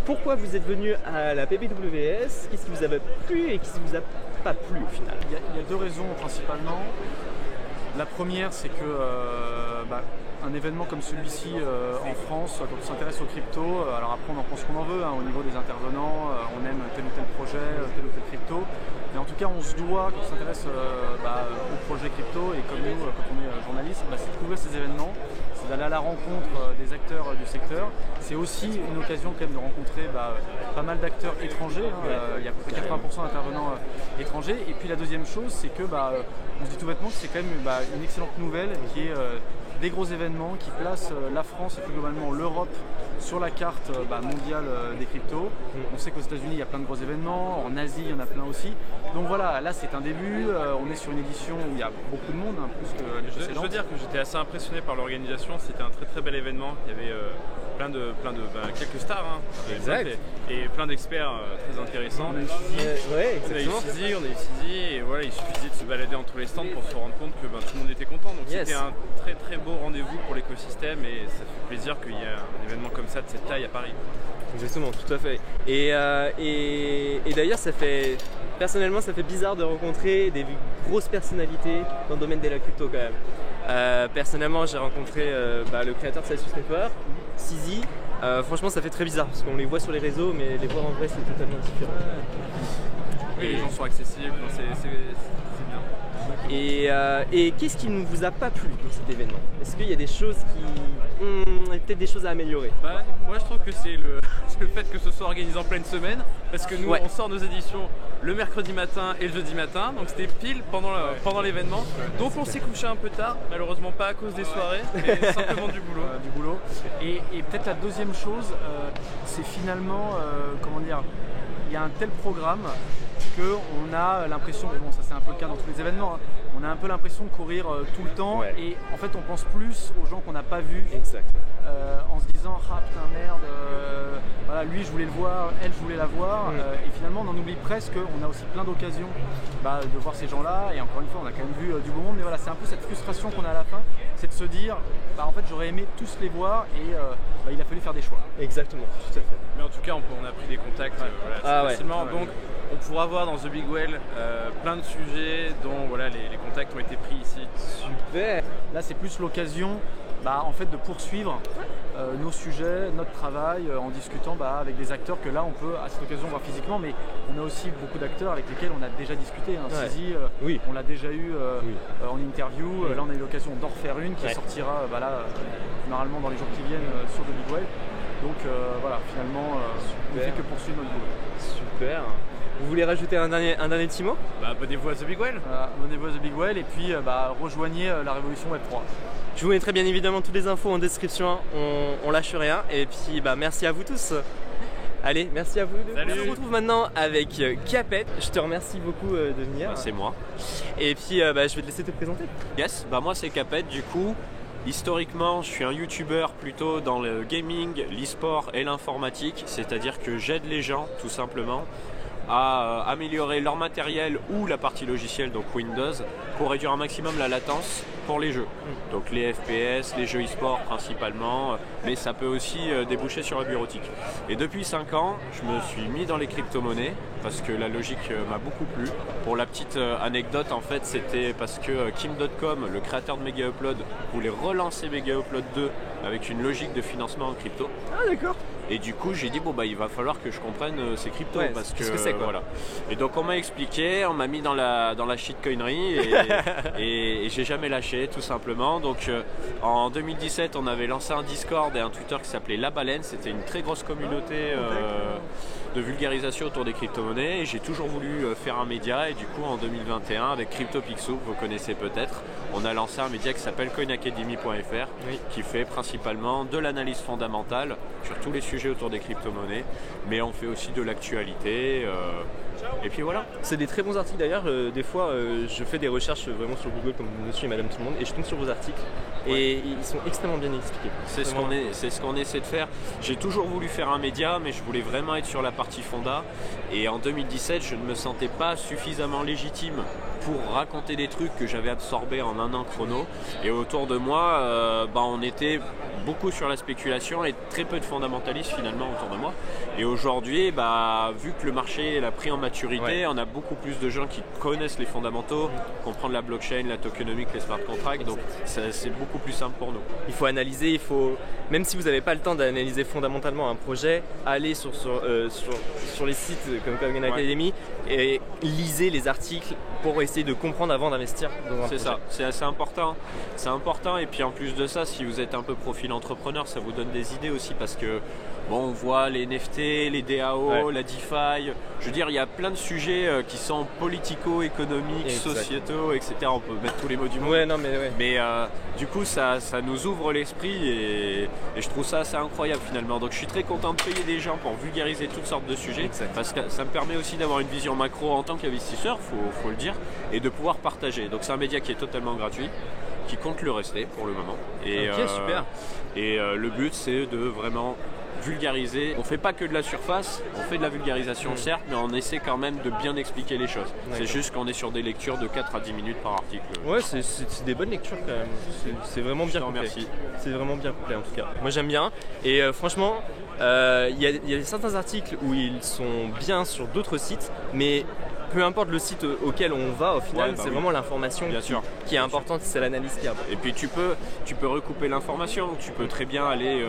[SPEAKER 1] Pourquoi vous êtes venu à la PBWS? Qu'est-ce qui vous a plu et qu'est-ce qui vous a pas plu au final?
[SPEAKER 11] Il y a deux raisons principalement. La première, c'est que un événement comme celui-ci en France, quand on s'intéresse aux cryptos, alors après on en pense qu'on en veut, au niveau des intervenants, on aime tel ou tel projet, tel ou tel crypto, mais en tout cas on se doit, quand on s'intéresse au projet crypto, et comme nous, quand on est journaliste, c'est de couvrir ces événements, c'est d'aller à la rencontre des acteurs du secteur. C'est aussi une occasion quand même de rencontrer pas mal d'acteurs étrangers, il y a à peu près 80% d'intervenants étrangers, et puis la deuxième chose, c'est que on se dit tout bêtement que c'est quand même une excellente nouvelle qui est des gros événements qui placent la France et plus globalement l'Europe sur la carte mondiale des cryptos. On sait qu'aux États-Unis il y a plein de gros événements, en Asie il y en a plein aussi. Donc voilà, là c'est un début, on est sur une édition où il y a beaucoup de monde, plus que les précédentes.
[SPEAKER 10] Je veux dire que j'étais assez impressionné par l'organisation, c'était un très très bel événement. Il y avait quelques stars,
[SPEAKER 1] exact.
[SPEAKER 10] Et plein d'experts très intéressants. On a eu Fizi, et voilà, il suffisait de se balader entre les stands pour se rendre compte que tout le monde était content. Donc c'était un très très beau rendez-vous pour l'écosystème et ça fait plaisir qu'il y ait un événement comme ça de cette taille à Paris.
[SPEAKER 12] Exactement, tout à fait. Et d'ailleurs, personnellement, ça fait bizarre de rencontrer des grosses personnalités dans le domaine de la crypto quand même. Personnellement, j'ai rencontré le créateur de Celsius Network, Sizi. Franchement, ça fait très bizarre parce qu'on les voit sur les réseaux, mais les voir en vrai, c'est totalement différent.
[SPEAKER 10] Oui, les gens sont accessibles, c'est bien.
[SPEAKER 12] Et qu'est-ce qui ne vous a pas plu dans cet événement? Est-ce qu'il y a des choses peut-être des choses à améliorer?
[SPEAKER 10] Moi je trouve que c'est le fait que ce soit organisé en pleine semaine, parce que nous on sort nos éditions le mercredi matin et le jeudi matin, donc c'était pile pendant l'événement. Donc on s'est couché un peu tard, malheureusement pas à cause des soirées, mais simplement du boulot.
[SPEAKER 11] Et peut-être la deuxième chose, c'est finalement, il y a un tel programme qu'on a l'impression, mais bon ça c'est un peu le cas dans tous les événements, on a un peu l'impression de courir tout le temps et en fait on pense plus aux gens qu'on n'a pas vus en se disant ah putain merde, lui je voulais le voir, elle je voulais la voir et finalement on en oublie presque, on a aussi plein d'occasions de voir ces gens là et encore une fois on a quand même vu du beau monde, mais voilà c'est un peu cette frustration qu'on a à la fin, c'est de se dire en fait j'aurais aimé tous les voir et il a fallu faire des choix.
[SPEAKER 12] Exactement, tout à fait.
[SPEAKER 10] Mais en tout cas on a pris des contacts facilement, donc on pourra voir dans The Big Well plein de sujets dont les contacts ont été pris ici.
[SPEAKER 12] Super.
[SPEAKER 11] Là c'est plus l'occasion en fait de poursuivre nos sujets, notre travail en discutant avec des acteurs que là on peut à cette occasion voir physiquement, mais on a aussi beaucoup d'acteurs avec lesquels on a déjà discuté. Sizi, on l'a déjà eu en interview, là on a eu l'occasion d'en refaire une qui sortira normalement dans les jours qui viennent sur The Big Well. Donc finalement on ne fait que poursuivre notre boulot.
[SPEAKER 12] Super. Vous voulez rajouter un dernier petit mot?
[SPEAKER 10] Abonnez-vous à The Big Well.
[SPEAKER 11] Abonnez-vous à The Big Well et puis rejoignez la révolution Web3.
[SPEAKER 12] Je vous mettrai bien évidemment toutes les infos en description, on lâche rien. Et puis merci à vous tous. Allez, merci à vous.
[SPEAKER 10] Salut.
[SPEAKER 12] On se retrouve maintenant avec Capet. Je te remercie beaucoup de venir.
[SPEAKER 3] C'est moi.
[SPEAKER 12] Et puis je vais te laisser te présenter.
[SPEAKER 3] Yes, moi c'est Capet du coup. Historiquement, je suis un youtubeur plutôt dans le gaming, l'e-sport et l'informatique, c'est-à-dire que j'aide les gens tout simplement à améliorer leur matériel ou la partie logicielle, donc Windows, pour réduire un maximum la latence pour les jeux. Donc les FPS, les jeux e-sport principalement, mais ça peut aussi déboucher sur la bureautique. Et depuis 5 ans, je me suis mis dans les crypto-monnaies parce que la logique m'a beaucoup plu. Pour la petite anecdote, en fait, c'était parce que Kim.com, le créateur de Mega Upload, voulait relancer Mega Upload 2 avec une logique de financement en crypto.
[SPEAKER 12] Ah d'accord.
[SPEAKER 3] Et du coup j'ai dit il va falloir que je comprenne ces cryptos parce que
[SPEAKER 12] c'est quoi.
[SPEAKER 3] Voilà. Et donc on m'a expliqué, on m'a mis dans la shitcoinerie et j'ai jamais lâché tout simplement. Donc en 2017 on avait lancé un Discord et un Twitter qui s'appelait La Baleine, c'était une très grosse communauté de vulgarisation autour des crypto-monnaies et j'ai toujours voulu faire un média et du coup en 2021 avec CryptoPixel, vous connaissez peut-être, on a lancé un média qui s'appelle coinacademy.fr qui fait principalement de l'analyse fondamentale sur tous les sujets autour des crypto-monnaies, mais on fait aussi de l'actualité et puis voilà.
[SPEAKER 12] C'est des très bons articles d'ailleurs, des fois je fais des recherches vraiment sur Google comme monsieur et madame tout le monde et je tombe sur vos articles et ils sont extrêmement bien expliqués.
[SPEAKER 3] C'est ce qu'on essaie de faire. J'ai toujours voulu faire un média mais je voulais vraiment être sur la partie fonda. Et en 2017, je ne me sentais pas suffisamment légitime pour raconter des trucs que j'avais absorbés en un an chrono. Et autour de moi, on était beaucoup sur la spéculation et très peu de fondamentalistes finalement autour de moi. Et aujourd'hui, vu que le marché l'a pris en maturité, on a beaucoup plus de gens qui connaissent les fondamentaux, comprendre la blockchain, la tokenomics, les smart contracts, donc c'est beaucoup plus simple pour nous.
[SPEAKER 12] Il faut analyser, même si vous n'avez pas le temps d'analyser fondamentalement un projet, allez sur les sites comme Coin Academy et lisez les articles pour essayer de comprendre avant d'investir dans un projet.
[SPEAKER 3] C'est ça, c'est assez important. C'est important, et puis en plus de ça, si vous êtes un peu profil entrepreneur, ça vous donne des idées aussi, parce que on voit les NFT, les DAO, la DeFi. Je veux dire, il y a plein de sujets qui sont politico-économiques, sociétaux, etc. On peut mettre tous les mots du monde. Mais du coup, ça nous ouvre l'esprit et je trouve ça assez incroyable finalement. Donc je suis très content de payer des gens pour vulgariser toutes sortes de sujets, parce que ça me permet aussi d'avoir une vision macro en tant qu'investisseur, faut le dire, et de pouvoir partager. Donc c'est un média qui est totalement gratuit, qui compte le rester pour le moment. Et,
[SPEAKER 12] super.
[SPEAKER 3] Et le but, c'est de vraiment vulgariser. On fait pas que de la surface, on fait de la vulgarisation certes, mais on essaie quand même de bien expliquer les choses. C'est juste qu'on est sur des lectures de 4 à 10 minutes par article.
[SPEAKER 12] Ouais, c'est des bonnes lectures quand même. C'est vraiment bien complet.
[SPEAKER 3] Merci.
[SPEAKER 12] C'est vraiment bien complet en tout cas. Moi j'aime bien. Et franchement, il y a certains articles où ils sont bien sur d'autres sites, mais peu importe le site auquel on va, au final, c'est vraiment l'information qui est importante, c'est l'analyse qui est importante.
[SPEAKER 3] Et puis tu peux recouper l'information, tu peux très bien aller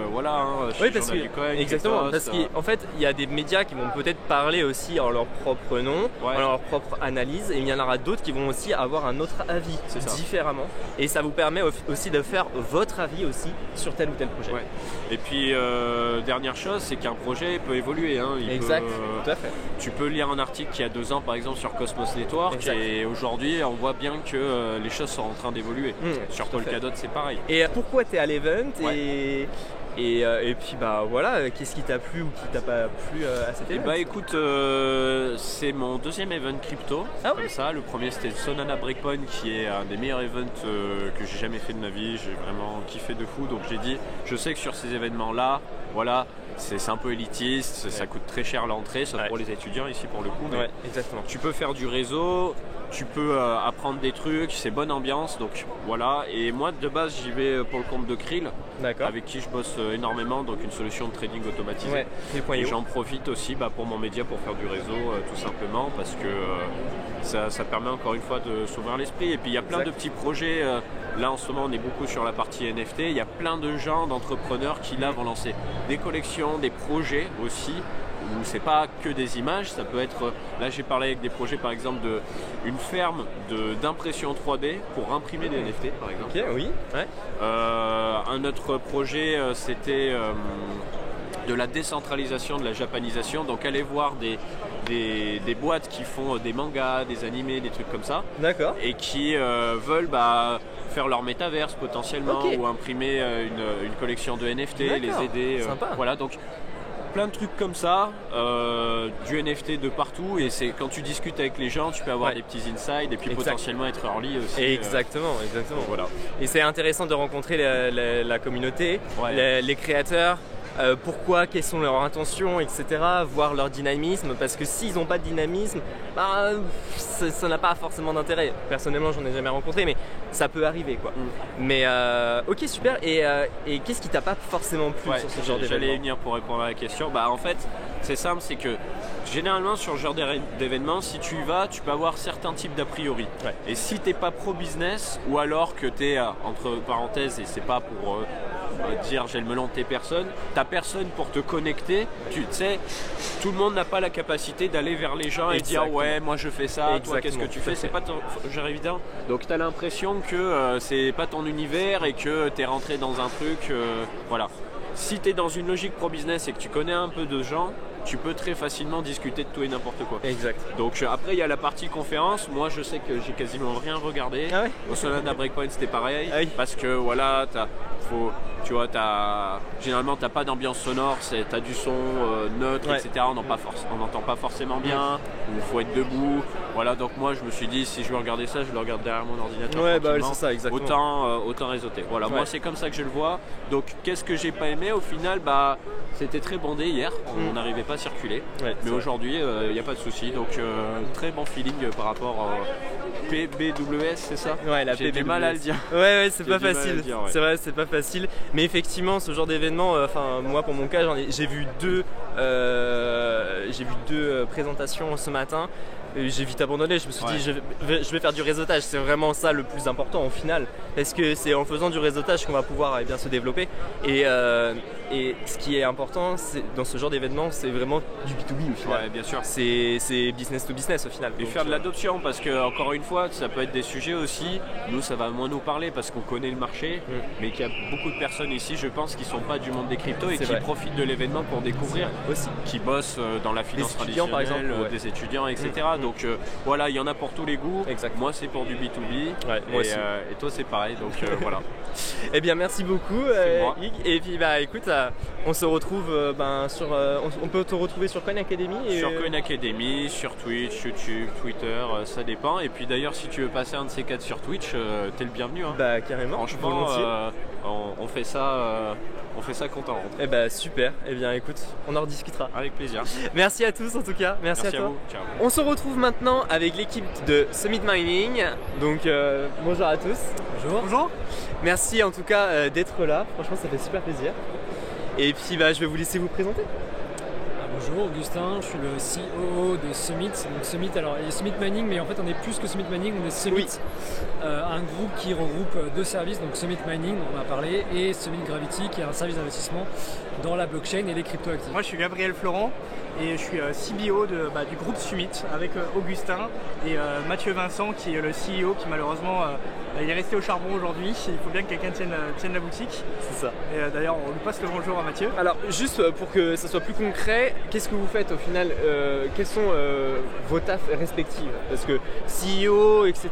[SPEAKER 3] chez
[SPEAKER 12] parce que,
[SPEAKER 3] Coin,
[SPEAKER 12] exactement, parce qu'en fait, il y a des médias qui vont peut-être parler aussi en leur propre nom, en leur propre analyse, et il y en aura d'autres qui vont aussi avoir un autre avis différemment. Et ça vous permet aussi de faire votre avis aussi sur tel ou tel projet.
[SPEAKER 3] Et puis, dernière chose, c'est qu'un projet peut évoluer.
[SPEAKER 12] Tout à fait.
[SPEAKER 3] Tu peux lire un article qui a 2 ans, par exemple, sur Cosmos Network, et aujourd'hui on voit bien que les choses sont en train d'évoluer. Sur Polkadot c'est pareil.
[SPEAKER 12] Et pourquoi tu es à l'event et puis voilà, qu'est-ce qui t'a plu ou qui t'a pas plu à cet event?
[SPEAKER 3] Écoute, c'est mon 2e event crypto, comme ça. Le premier c'était Solana Breakpoint, qui est un des meilleurs events que j'ai jamais fait de ma vie. J'ai vraiment kiffé de fou, donc j'ai dit, je sais que sur ces événements là, voilà, c'est un peu élitiste, ça coûte très cher l'entrée, sauf pour les étudiants ici pour le coup. Mais
[SPEAKER 12] exactement.
[SPEAKER 3] Tu peux faire du réseau, tu peux apprendre des trucs, c'est bonne ambiance, donc voilà. Et moi de base j'y vais pour le compte de Krill, avec qui je bosse énormément, donc une solution de trading automatisée. Et j'en profite aussi pour mon média, pour faire du réseau tout simplement, parce que ça permet encore une fois de s'ouvrir l'esprit. Et puis il y a plein de petits projets, là en ce moment on est beaucoup sur la partie NFT, il y a plein de gens, d'entrepreneurs qui là vont lancer des collections, des projets aussi, où c'est pas que des images, ça peut être, là j'ai parlé avec des projets par exemple une ferme d'impression 3D pour imprimer des NFT par exemple. Un autre projet c'était de la décentralisation, de la japanisation, donc allez voir des boîtes qui font des mangas, des animés, des trucs comme ça, et qui veulent faire leur métaverse potentiellement, ou imprimer une collection de NFT, les aider. Voilà, donc plein de trucs comme ça, du NFT de partout, et c'est quand tu discutes avec les gens, tu peux avoir des petits insights et puis potentiellement être early aussi.
[SPEAKER 12] Exactement.
[SPEAKER 3] Voilà.
[SPEAKER 12] Et c'est intéressant de rencontrer la communauté, les créateurs. Pourquoi, quelles sont leurs intentions, etc., voir leur dynamisme, parce que s'ils n'ont pas de dynamisme, ça n'a pas forcément d'intérêt. Personnellement, j'en ai jamais rencontré, mais ça peut arriver, quoi. Mais ok, super. Et qu'est-ce qui t'a pas forcément plu sur ce genre d'événement?
[SPEAKER 3] J'allais venir pour répondre à la question. En fait, c'est simple, c'est que généralement sur ce genre d'événement, si tu y vas, tu peux avoir certains types d'a priori. Et si t'es pas pro-business, ou alors que t'es entre parenthèses, et c'est pas pour dire j'ai le melon de tes personnes, t'as personne pour te connecter, tu sais, tout le monde n'a pas la capacité d'aller vers les gens et dire ouais moi je fais ça, toi qu'est-ce que tu fais, c'est pas ton genre évident, donc t'as l'impression que c'est pas ton univers et que t'es rentré dans un truc, voilà. Si t'es dans une logique pro-business et que tu connais un peu de gens, tu peux très facilement discuter de tout et n'importe quoi. Donc après il y a la partie conférence, moi je sais que j'ai quasiment rien regardé. Au Solana Breakpoint c'était pareil, parce que voilà, généralement t'as pas d'ambiance sonore, t'as du son neutre, etc. On n'entend pas forcément bien, il faut être debout,
[SPEAKER 10] Voilà, donc moi je me suis dit si je veux regarder ça, je le regarde derrière mon ordinateur.
[SPEAKER 12] Ouais, bah c'est ça, exactement.
[SPEAKER 10] Autant réseauter. Voilà, moi c'est comme ça que je le vois. Donc qu'est-ce que j'ai pas aimé au final? Bah c'était très bandé hier, on n'arrivait pas à circuler. Mais aujourd'hui, il n'y a pas de souci. Donc très bon feeling par rapport au PBWS, c'est ça?
[SPEAKER 12] Ouais, la
[SPEAKER 10] J'ai
[SPEAKER 12] PBWS.
[SPEAKER 10] du mal à le dire.
[SPEAKER 12] Ouais, c'est pas facile. C'est vrai, c'est pas facile. Mais effectivement, ce genre d'événement, moi pour mon cas, j'ai vu deux présentations ce matin. J'ai vite abandonné, je me suis dit je vais faire du réseautage, c'est vraiment ça le plus important au final, parce que c'est en faisant du réseautage qu'on va pouvoir bien se développer et ce qui est important dans ce genre d'événement, c'est vraiment du B2B au final.
[SPEAKER 10] Ouais, bien sûr.
[SPEAKER 12] C'est business to business au final.
[SPEAKER 10] Et faire de l'adoption, parce que encore une fois, ça peut être des sujets aussi, nous ça va moins nous parler parce qu'on connaît le marché, mais qu'il y a beaucoup de personnes ici, je pense, qui sont pas du monde des cryptos et qui profitent de l'événement pour découvrir aussi, qui bossent dans la finance traditionnelle, par exemple, des étudiants, etc. Donc voilà, il y en a pour tous les goûts. Moi c'est pour du B2B moi aussi. Et toi c'est pareil, donc voilà.
[SPEAKER 12] Eh bien merci beaucoup Hugues. Et puis bah écoute, on se retrouve on peut te retrouver sur Coin Academy
[SPEAKER 10] sur Coin Academy, sur Twitch, YouTube, Twitter, ça dépend. Et puis d'ailleurs si tu veux passer un de ces quatre sur Twitch, t'es le bienvenu.
[SPEAKER 12] Bah carrément.
[SPEAKER 10] Franchement, on fait ça content.
[SPEAKER 12] Eh bah super. Eh bien écoute, on en rediscutera.
[SPEAKER 10] Avec plaisir.
[SPEAKER 12] Merci à tous en tout cas. Merci à toi.
[SPEAKER 10] Vous. Ciao.
[SPEAKER 12] On se retrouve maintenant avec l'équipe de Summit Mining. Donc bonjour à tous.
[SPEAKER 13] Bonjour.
[SPEAKER 12] Merci en tout cas d'être là. Franchement ça fait super plaisir. Et puis je vais vous laisser vous présenter.
[SPEAKER 13] Bonjour Augustin, je suis le CEO de Summit. Donc Summit, alors il y a Summit Mining, mais en fait on est plus que Summit Mining, on est Summit, un groupe qui regroupe deux services, donc Summit Mining, dont on a parlé, et Summit Gravity, qui est un service d'investissement dans la blockchain et les cryptoactifs.
[SPEAKER 14] Moi je suis Gabriel Florent et je suis CBO du groupe Summit avec Augustin et Mathieu Vincent qui est le CEO qui malheureusement il est resté au charbon aujourd'hui. Il faut bien que quelqu'un tienne la boutique.
[SPEAKER 12] C'est ça.
[SPEAKER 14] Et d'ailleurs on lui passe le bonjour à Mathieu.
[SPEAKER 12] Alors juste pour que ça soit plus concret, qu'est-ce que vous faites au final? Quels sont vos tafs respectifs? Parce que CEO, etc.,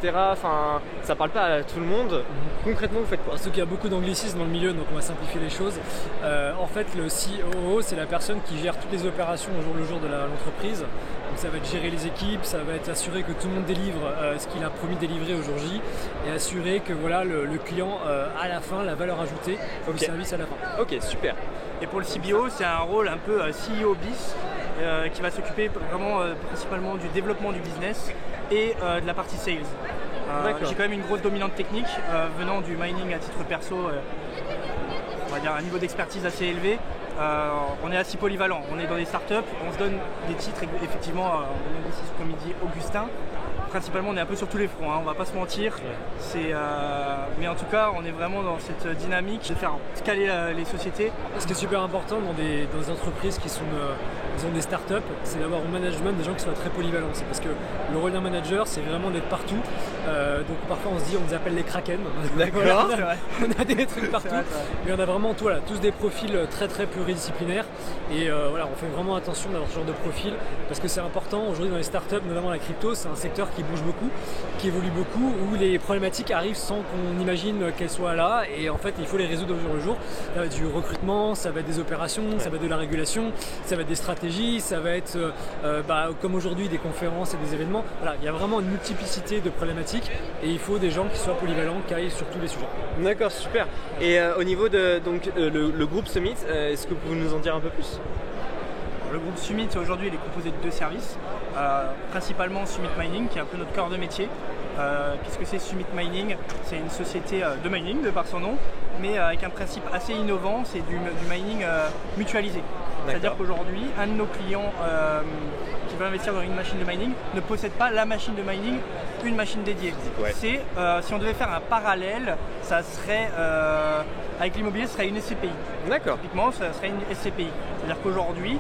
[SPEAKER 12] ça parle pas à tout le monde. Concrètement vous faites quoi?
[SPEAKER 13] Surtout qu'il y a beaucoup d'anglicisme dans le milieu, donc on va simplifier les choses. En fait le CEO c'est la personne qui gère toutes les opérations au jour le jour de l'entreprise. Donc ça va être gérer les équipes, ça va être assurer que tout le monde délivre ce qu'il a promis de délivrer au jour J et assurer que voilà, le client à la fin, la valeur ajoutée du service à la fin.
[SPEAKER 12] Ok, super.
[SPEAKER 14] Et pour le CBO, c'est un rôle un peu CEO bis qui va s'occuper vraiment principalement du développement du business et de la partie sales. J'ai quand même une grosse dominante technique venant du mining à titre perso, on va dire un niveau d'expertise assez élevé. On est assez polyvalent, on est dans des startups, on se donne des titres, effectivement, comme il dit Augustin. Principalement, on est un peu sur tous les fronts, on va pas se mentir. Mais en tout cas, on est vraiment dans cette dynamique de faire scaler les sociétés.
[SPEAKER 13] Ce qui est super important dans des entreprises qui sont disons des startups, c'est d'avoir au management des gens qui soient très polyvalents. C'est parce que le rôle d'un manager, c'est vraiment d'être partout. Donc parfois, on se appelle les kraken.
[SPEAKER 12] D'accord.
[SPEAKER 13] On a des trucs partout. Mais on a vraiment tous des profils très très pluridisciplinaires. Et voilà, on fait vraiment attention d'avoir ce genre de profil parce que c'est important. Aujourd'hui, dans les startups, notamment la crypto, c'est un secteur qui bouge beaucoup, qui évolue beaucoup, où les problématiques arrivent sans qu'on imagine qu'elles soient là. Et en fait, il faut les résoudre au jour le jour. Ça va être du recrutement, ça va être des opérations, ça va être de la régulation, ça va être des stratégies, ça va être, comme aujourd'hui, des conférences et des événements. Voilà, il y a vraiment une multiplicité de problématiques et il faut des gens qui soient polyvalents, qui aillent sur tous les sujets.
[SPEAKER 12] D'accord, super. Et au niveau de le groupe Summit, est-ce que vous pouvez nous en dire un peu plus?
[SPEAKER 14] Le groupe Summit aujourd'hui il est composé de deux services, principalement Summit Mining qui est un peu notre cœur de métier. Qu'est-ce que c'est Summit Mining? C'est une société de mining de par son nom, mais avec un principe assez innovant, c'est du mining mutualisé. C'est-à-dire qu'aujourd'hui, un de nos clients qui veut investir dans une machine de mining ne possède pas la machine de mining, une machine dédiée. C'est, si on devait faire un parallèle, ça serait, avec l'immobilier, ce serait une SCPI.
[SPEAKER 12] D'accord.
[SPEAKER 14] Typiquement, ça serait une SCPI. C'est-à-dire qu'aujourd'hui,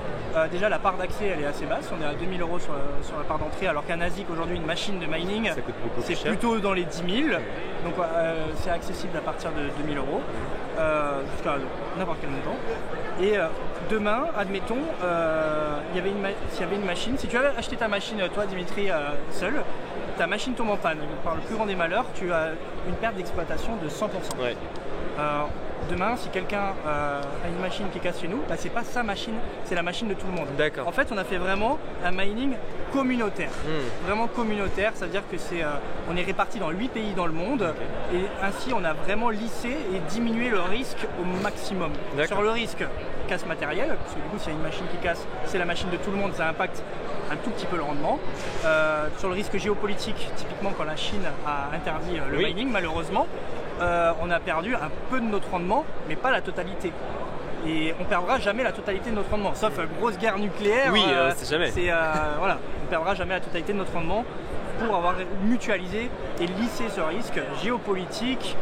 [SPEAKER 14] déjà la part d'accès, elle est assez basse. On est à 2000 € sur la part d'entrée, alors qu'un ASIC, aujourd'hui, une machine de mining, c'est plutôt dans les 10 000. Donc c'est accessible à partir de 2000 € jusqu'à n'importe quel montant. Et demain, admettons, s'il y avait une machine, si tu avais acheté ta machine, toi Dimitri, seul, ta machine tombe en panne. Par le plus grand des malheurs, tu as une perte d'exploitation de 100%. Demain, si quelqu'un a une machine qui casse chez nous, c'est pas sa machine, c'est la machine de tout le monde.
[SPEAKER 12] D'accord.
[SPEAKER 14] En fait, on a fait vraiment un mining communautaire. Vraiment communautaire, ça veut dire que on est répartis dans 8 pays dans le monde et ainsi on a vraiment lissé et diminué le risque au maximum. Sur le risque casse matériel, parce que du coup s'il y a une machine qui casse, c'est la machine de tout le monde, ça impacte un tout petit peu le rendement. Sur le risque géopolitique, typiquement quand la Chine a interdit le mining, malheureusement, on a perdu un peu de notre rendement, mais pas la totalité. Et on perdra jamais la totalité de notre rendement, sauf grosse guerre nucléaire.
[SPEAKER 12] Oui, c'est jamais.
[SPEAKER 14] Voilà, on perdra jamais la totalité de notre rendement pour avoir mutualisé et lissé ce risque géopolitique,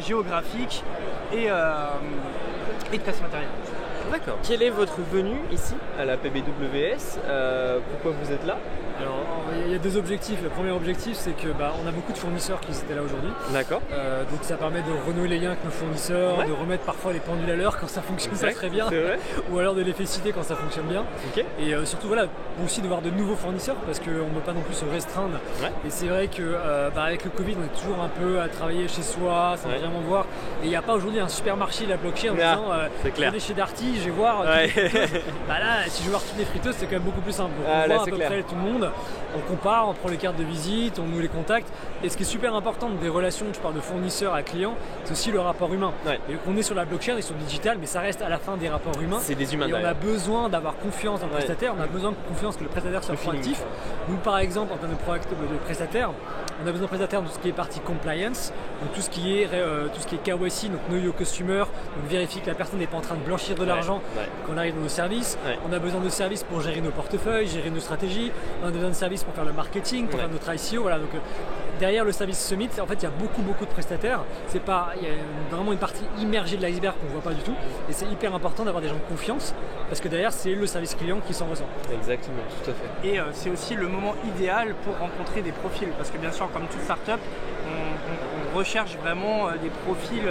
[SPEAKER 14] géographique et de casse matérielle.
[SPEAKER 12] D'accord. Quelle est votre venue ici à la PBWS? Pourquoi vous êtes là?
[SPEAKER 13] Alors, il y a deux objectifs. Le premier objectif, c'est que on a beaucoup de fournisseurs qui étaient là aujourd'hui.
[SPEAKER 12] D'accord.
[SPEAKER 13] Donc ça permet de renouer les liens avec nos fournisseurs, de remettre parfois les pendules à l'heure quand ça fonctionne pas très bien, ou alors de les féliciter quand ça fonctionne bien. Et surtout voilà, aussi de voir de nouveaux fournisseurs parce qu'on ne peut pas non plus se restreindre. Et c'est vrai que avec le Covid, on est toujours un peu à travailler chez soi, sans vraiment voir. Et il n'y a pas aujourd'hui un supermarché la blockchain en disant je vais chez Darty, je vais voir. Là, si je veux voir toutes les friteuses, c'est quand même beaucoup plus simple. Donc, on voit à peu près tout le monde. On compare, on prend les cartes de visite, on noue les contacts. Et ce qui est super important des relations, je parle de fournisseurs à clients, c'est aussi le rapport humain. Et qu'on est sur la blockchain et sur le digital, mais ça reste à la fin des rapports humains.
[SPEAKER 12] C'est des humains.
[SPEAKER 13] Et on a besoin d'avoir confiance dans le prestataire, on a besoin de confiance que le prestataire soit proactif. Nous, par exemple, en termes de prestataire, on a besoin de prestataire de tout ce qui est partie compliance, donc tout ce qui est KYC, donc Know Your Customer, donc vérifier que la personne n'est pas en train de blanchir de l'argent quand on arrive dans nos services. On a besoin de services pour gérer nos portefeuilles, gérer nos stratégies. On a besoin de services pour faire le marketing, pour faire notre ICO. Voilà, donc, derrière le service Summit, en fait, il y a beaucoup de prestataires. Il y a vraiment une partie immergée de l'iceberg qu'on ne voit pas du tout. Et c'est hyper important d'avoir des gens de confiance parce que derrière, c'est le service client qui s'en ressent.
[SPEAKER 12] Exactement, tout à fait.
[SPEAKER 14] Et c'est aussi le moment idéal pour rencontrer des profils. Parce que bien sûr, comme toute startup, on recherche vraiment des profils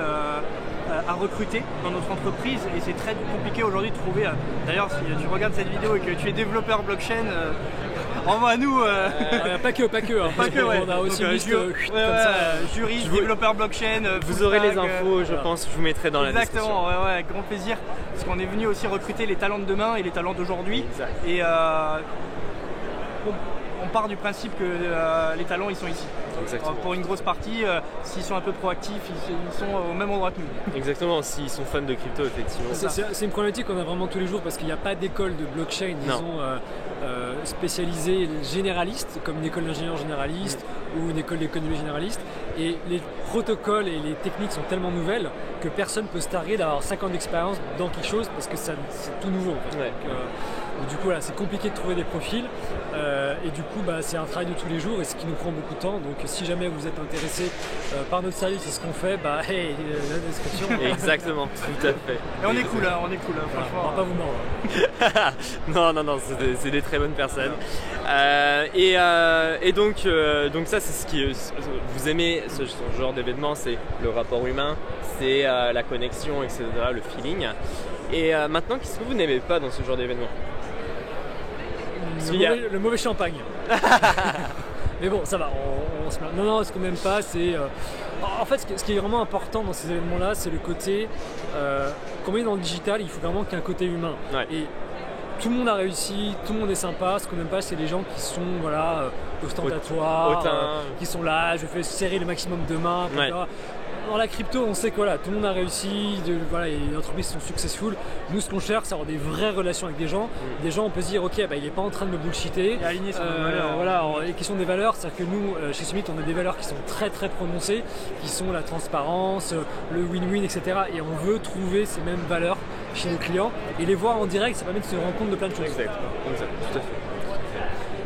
[SPEAKER 14] à recruter dans notre entreprise et c'est très compliqué aujourd'hui de trouver. D'ailleurs, si tu regardes cette vidéo et que tu es développeur blockchain, envoie-nous.
[SPEAKER 13] Pas que. Hein,
[SPEAKER 14] pas que,
[SPEAKER 13] on a aussi une liste comme ça.
[SPEAKER 14] Juriste, développeur blockchain.
[SPEAKER 12] Vous aurez les infos, je pense, je vous mettrai dans la description.
[SPEAKER 14] Exactement, avec grand plaisir. Parce qu'on est venu aussi recruter les talents de demain et les talents d'aujourd'hui. Et on part du principe que les talents ils sont ici. Pour une grosse partie, s'ils sont un peu proactifs, ils sont au même endroit que nous.
[SPEAKER 12] Exactement, s'ils sont fans de crypto, effectivement.
[SPEAKER 13] C'est une problématique qu'on a vraiment tous les jours parce qu'il n'y a pas d'école de blockchain, disons, spécialisée généraliste, comme une école d'ingénieur généraliste ou une école d'économie généraliste. Et les protocoles et les techniques sont tellement nouvelles que personne ne peut se targuer d'avoir 5 ans d'expérience dans quelque chose parce que c'est tout nouveau. En fait. Donc, du coup, c'est compliqué de trouver des profils et du coup, c'est un travail de tous les jours et ce qui nous prend beaucoup de temps. Donc, si jamais vous êtes intéressé par notre service et ce qu'on fait, la description.
[SPEAKER 12] Exactement, tout à fait.
[SPEAKER 14] Et on est cool, franchement.
[SPEAKER 13] On va pas vous mordre.
[SPEAKER 12] non, c'est des très bonnes personnes. Et donc ça, c'est ce qui vous aimez ce genre d'événement, c'est le rapport humain, c'est la connexion, etc., le feeling. Et maintenant, qu'est-ce que vous n'aimez pas dans ce genre d'événement?
[SPEAKER 13] Le mauvais champagne. Mais bon, ça va, on se met. Non, ce qu'on n'aime pas, c'est... En fait, ce qui est vraiment important dans ces événements-là, c'est le côté... Comme on est dans le digital, il faut vraiment qu'il y ait un côté humain. Et tout le monde a réussi, tout le monde est sympa. Ce qu'on n'aime pas, c'est les gens qui sont ostentatoires, qui sont là, je fais serrer le maximum de mains, etc. Dans la crypto, on sait que tout le monde a réussi, et les entreprises sont successful. Nous, ce qu'on cherche, c'est avoir des vraies relations avec des gens. Des gens, on peut se dire, ok, il n'est pas en train de me bullshiter.
[SPEAKER 14] Il est aligné sur nos valeurs.
[SPEAKER 13] Voilà, les questions des valeurs, c'est-à-dire que nous, chez Summit, on a des valeurs qui sont très très prononcées, qui sont la transparence, le win-win, etc. Et on veut trouver ces mêmes valeurs chez nos clients et les voir en direct, ça permet de se rendre compte de plein de choses.
[SPEAKER 12] Exact, tout à fait.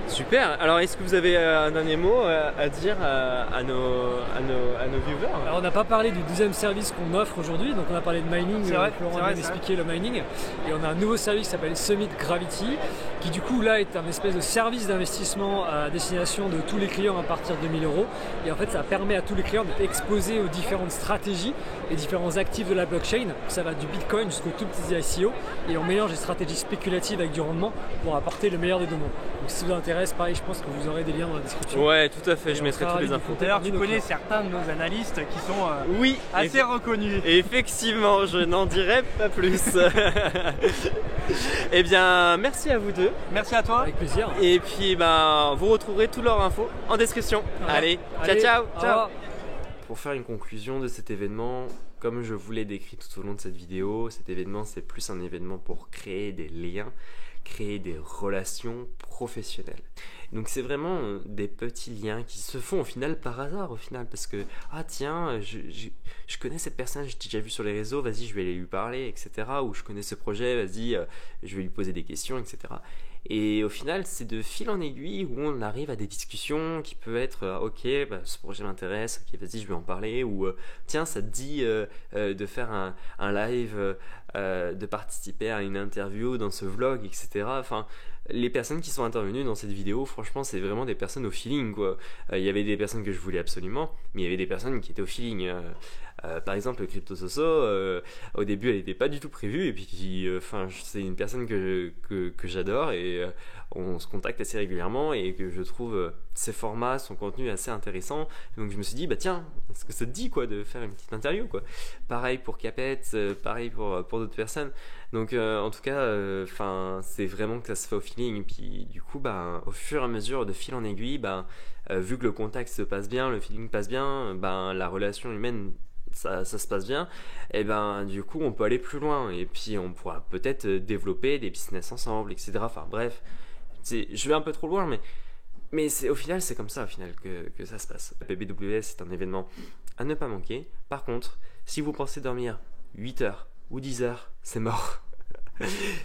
[SPEAKER 12] Super, alors est-ce que vous avez un dernier mot à dire à nos viewers?
[SPEAKER 13] Alors, on n'a pas parlé du deuxième service qu'on offre aujourd'hui, donc on a parlé de mining, Florent vient d'expliquer le mining, et on a un nouveau service qui s'appelle Summit Gravity, qui du coup là est un espèce de service d'investissement à destination de tous les clients à partir de 1 000 €, et en fait ça permet à tous les clients d'être exposés aux différentes stratégies et différents actifs de la blockchain, ça va du Bitcoin jusqu'au tout petit ICO, et on mélange des stratégies spéculatives avec du rendement pour apporter le meilleur des deux mondes. Donc si ça vous intéresse, intéresse, pareil, je pense que vous aurez des liens dans la description.
[SPEAKER 12] Ouais, tout à fait, je mettrai tous les infos.
[SPEAKER 14] D'ailleurs, tu connais certains de nos analystes qui sont
[SPEAKER 12] oui,
[SPEAKER 14] assez reconnus.
[SPEAKER 12] Effectivement, je n'en dirai pas plus. Eh bien, merci à vous deux.
[SPEAKER 14] Merci à toi.
[SPEAKER 13] Avec plaisir.
[SPEAKER 12] Et puis, vous retrouverez toutes leurs infos en description. Ouais. Allez, ciao. Pour faire une conclusion de cet événement, comme je vous l'ai décrit tout au long de cette vidéo, cet événement c'est plus un événement pour créer des liens, créer des relations professionnelles. Donc c'est vraiment des petits liens qui se font au final par hasard au final, parce que ah tiens, je connais cette personne, je t'ai déjà vu sur les réseaux, vas-y je vais aller lui parler, etc. Ou je connais ce projet, vas-y je vais lui poser des questions, etc. Et au final, c'est de fil en aiguille où on arrive à des discussions qui peuvent être ok, ce projet m'intéresse, ok, vas-y, je vais en parler, ou tiens, ça te dit de faire un live, de participer à une interview dans ce vlog, etc. Enfin, les personnes qui sont intervenues dans cette vidéo, franchement, c'est vraiment des personnes au feeling, quoi. Il y avait des personnes que je voulais absolument, mais il y avait des personnes qui étaient au feeling. Par exemple, CryptoSoso, au début, elle n'était pas du tout prévue, et puis, c'est une personne que j'adore, et on se contacte assez régulièrement, et que je trouve ses formats, son contenu assez intéressant. Donc je me suis dit, tiens, est-ce que ça te dit quoi de faire une petite interview, quoi. Pareil pour Capet, pareil pour d'autres personnes. Donc en tout cas, c'est vraiment que ça se fait au feeling. Et puis du coup, au fur et à mesure, de fil en aiguille, vu que le contact se passe bien, le feeling passe bien, la relation humaine, ça se passe bien, et du coup on peut aller plus loin, et puis on pourra peut-être développer des business ensemble, etc. Enfin bref, je vais un peu trop loin, mais au final c'est comme ça au final que ça se passe. La PBWS c'est un événement à ne pas manquer. Par contre, si vous pensez dormir 8 heures ou 10 heures, c'est mort.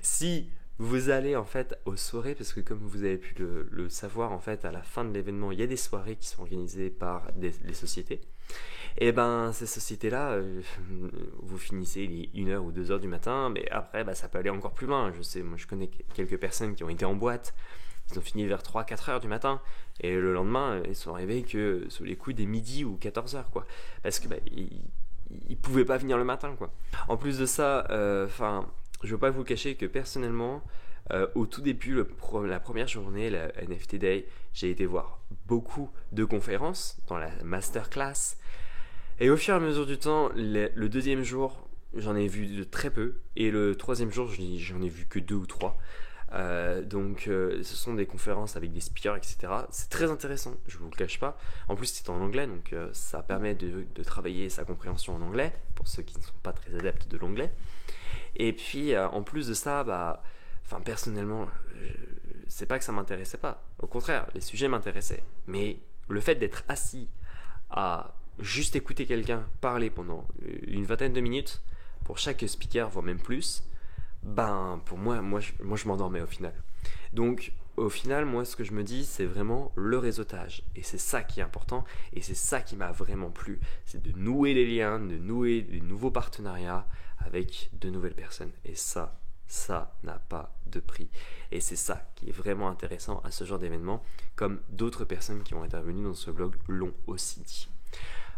[SPEAKER 12] Si vous allez en fait aux soirées, parce que comme vous avez pu le savoir, en fait à la fin de l'événement il y a des soirées qui sont organisées par les sociétés, et ces sociétés-là, vous finissez les 1h ou 2h du matin, mais après ça peut aller encore plus loin. Je sais, moi je connais quelques personnes qui ont été en boîte, ils ont fini vers 3-4 heures du matin, et le lendemain ils sont arrivés que sous les coups des midi ou 14h, quoi, parce que ils pouvaient pas venir le matin, quoi. En plus de ça, je veux pas vous cacher que personnellement, au tout début, la première journée, la NFT Day, j'ai été voir beaucoup de conférences dans la masterclass. Et au fur et à mesure du temps, le deuxième jour, j'en ai vu de très peu. Et le troisième jour, j'en ai vu que 2 ou 3. Donc ce sont des conférences avec des speakers, etc. C'est très intéressant, je vous le cache pas. En plus c'est en anglais, donc ça permet de travailler sa compréhension en anglais, pour ceux qui ne sont pas très adeptes de l'anglais. Et puis en plus de ça, personnellement, c'est pas que ça m'intéressait pas. Au contraire, les sujets m'intéressaient. Mais le fait d'être assis à juste écouter quelqu'un parler pendant une vingtaine de minutes, pour chaque speaker, voire même plus, pour moi je m'endormais au final. Donc au final, moi ce que je me dis, c'est vraiment le réseautage, et c'est ça qui est important, et c'est ça qui m'a vraiment plu, c'est de nouer les liens, de nouer des nouveaux partenariats avec de nouvelles personnes, et ça n'a pas de prix, et c'est ça qui est vraiment intéressant à ce genre d'événement, comme d'autres personnes qui ont intervenu dans ce vlog l'ont aussi dit.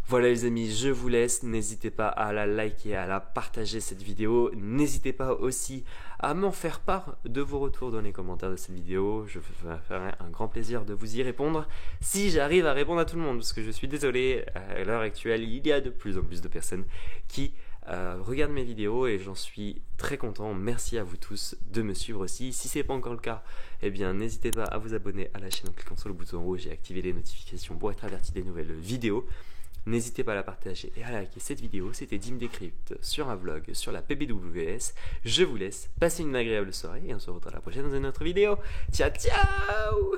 [SPEAKER 12] Voilà les amis, je vous laisse, n'hésitez pas à la liker, à la partager cette vidéo, n'hésitez pas aussi à m'en faire part de vos retours dans les commentaires de cette vidéo, je me ferai un grand plaisir de vous y répondre, si j'arrive à répondre à tout le monde, parce que je suis désolé, à l'heure actuelle, il y a de plus en plus de personnes qui regardent mes vidéos, et j'en suis très content. Merci à vous tous de me suivre aussi. Si ce n'est pas encore le cas, n'hésitez pas à vous abonner à la chaîne en cliquant sur le bouton rouge et activer les notifications pour être averti des nouvelles vidéos. N'hésitez pas à la partager et à liker cette vidéo. C'était Dim Decrypt sur un vlog sur la PBWS. Je vous laisse, passer une agréable soirée, et on se retrouve à la prochaine dans une autre vidéo. Ciao ciao.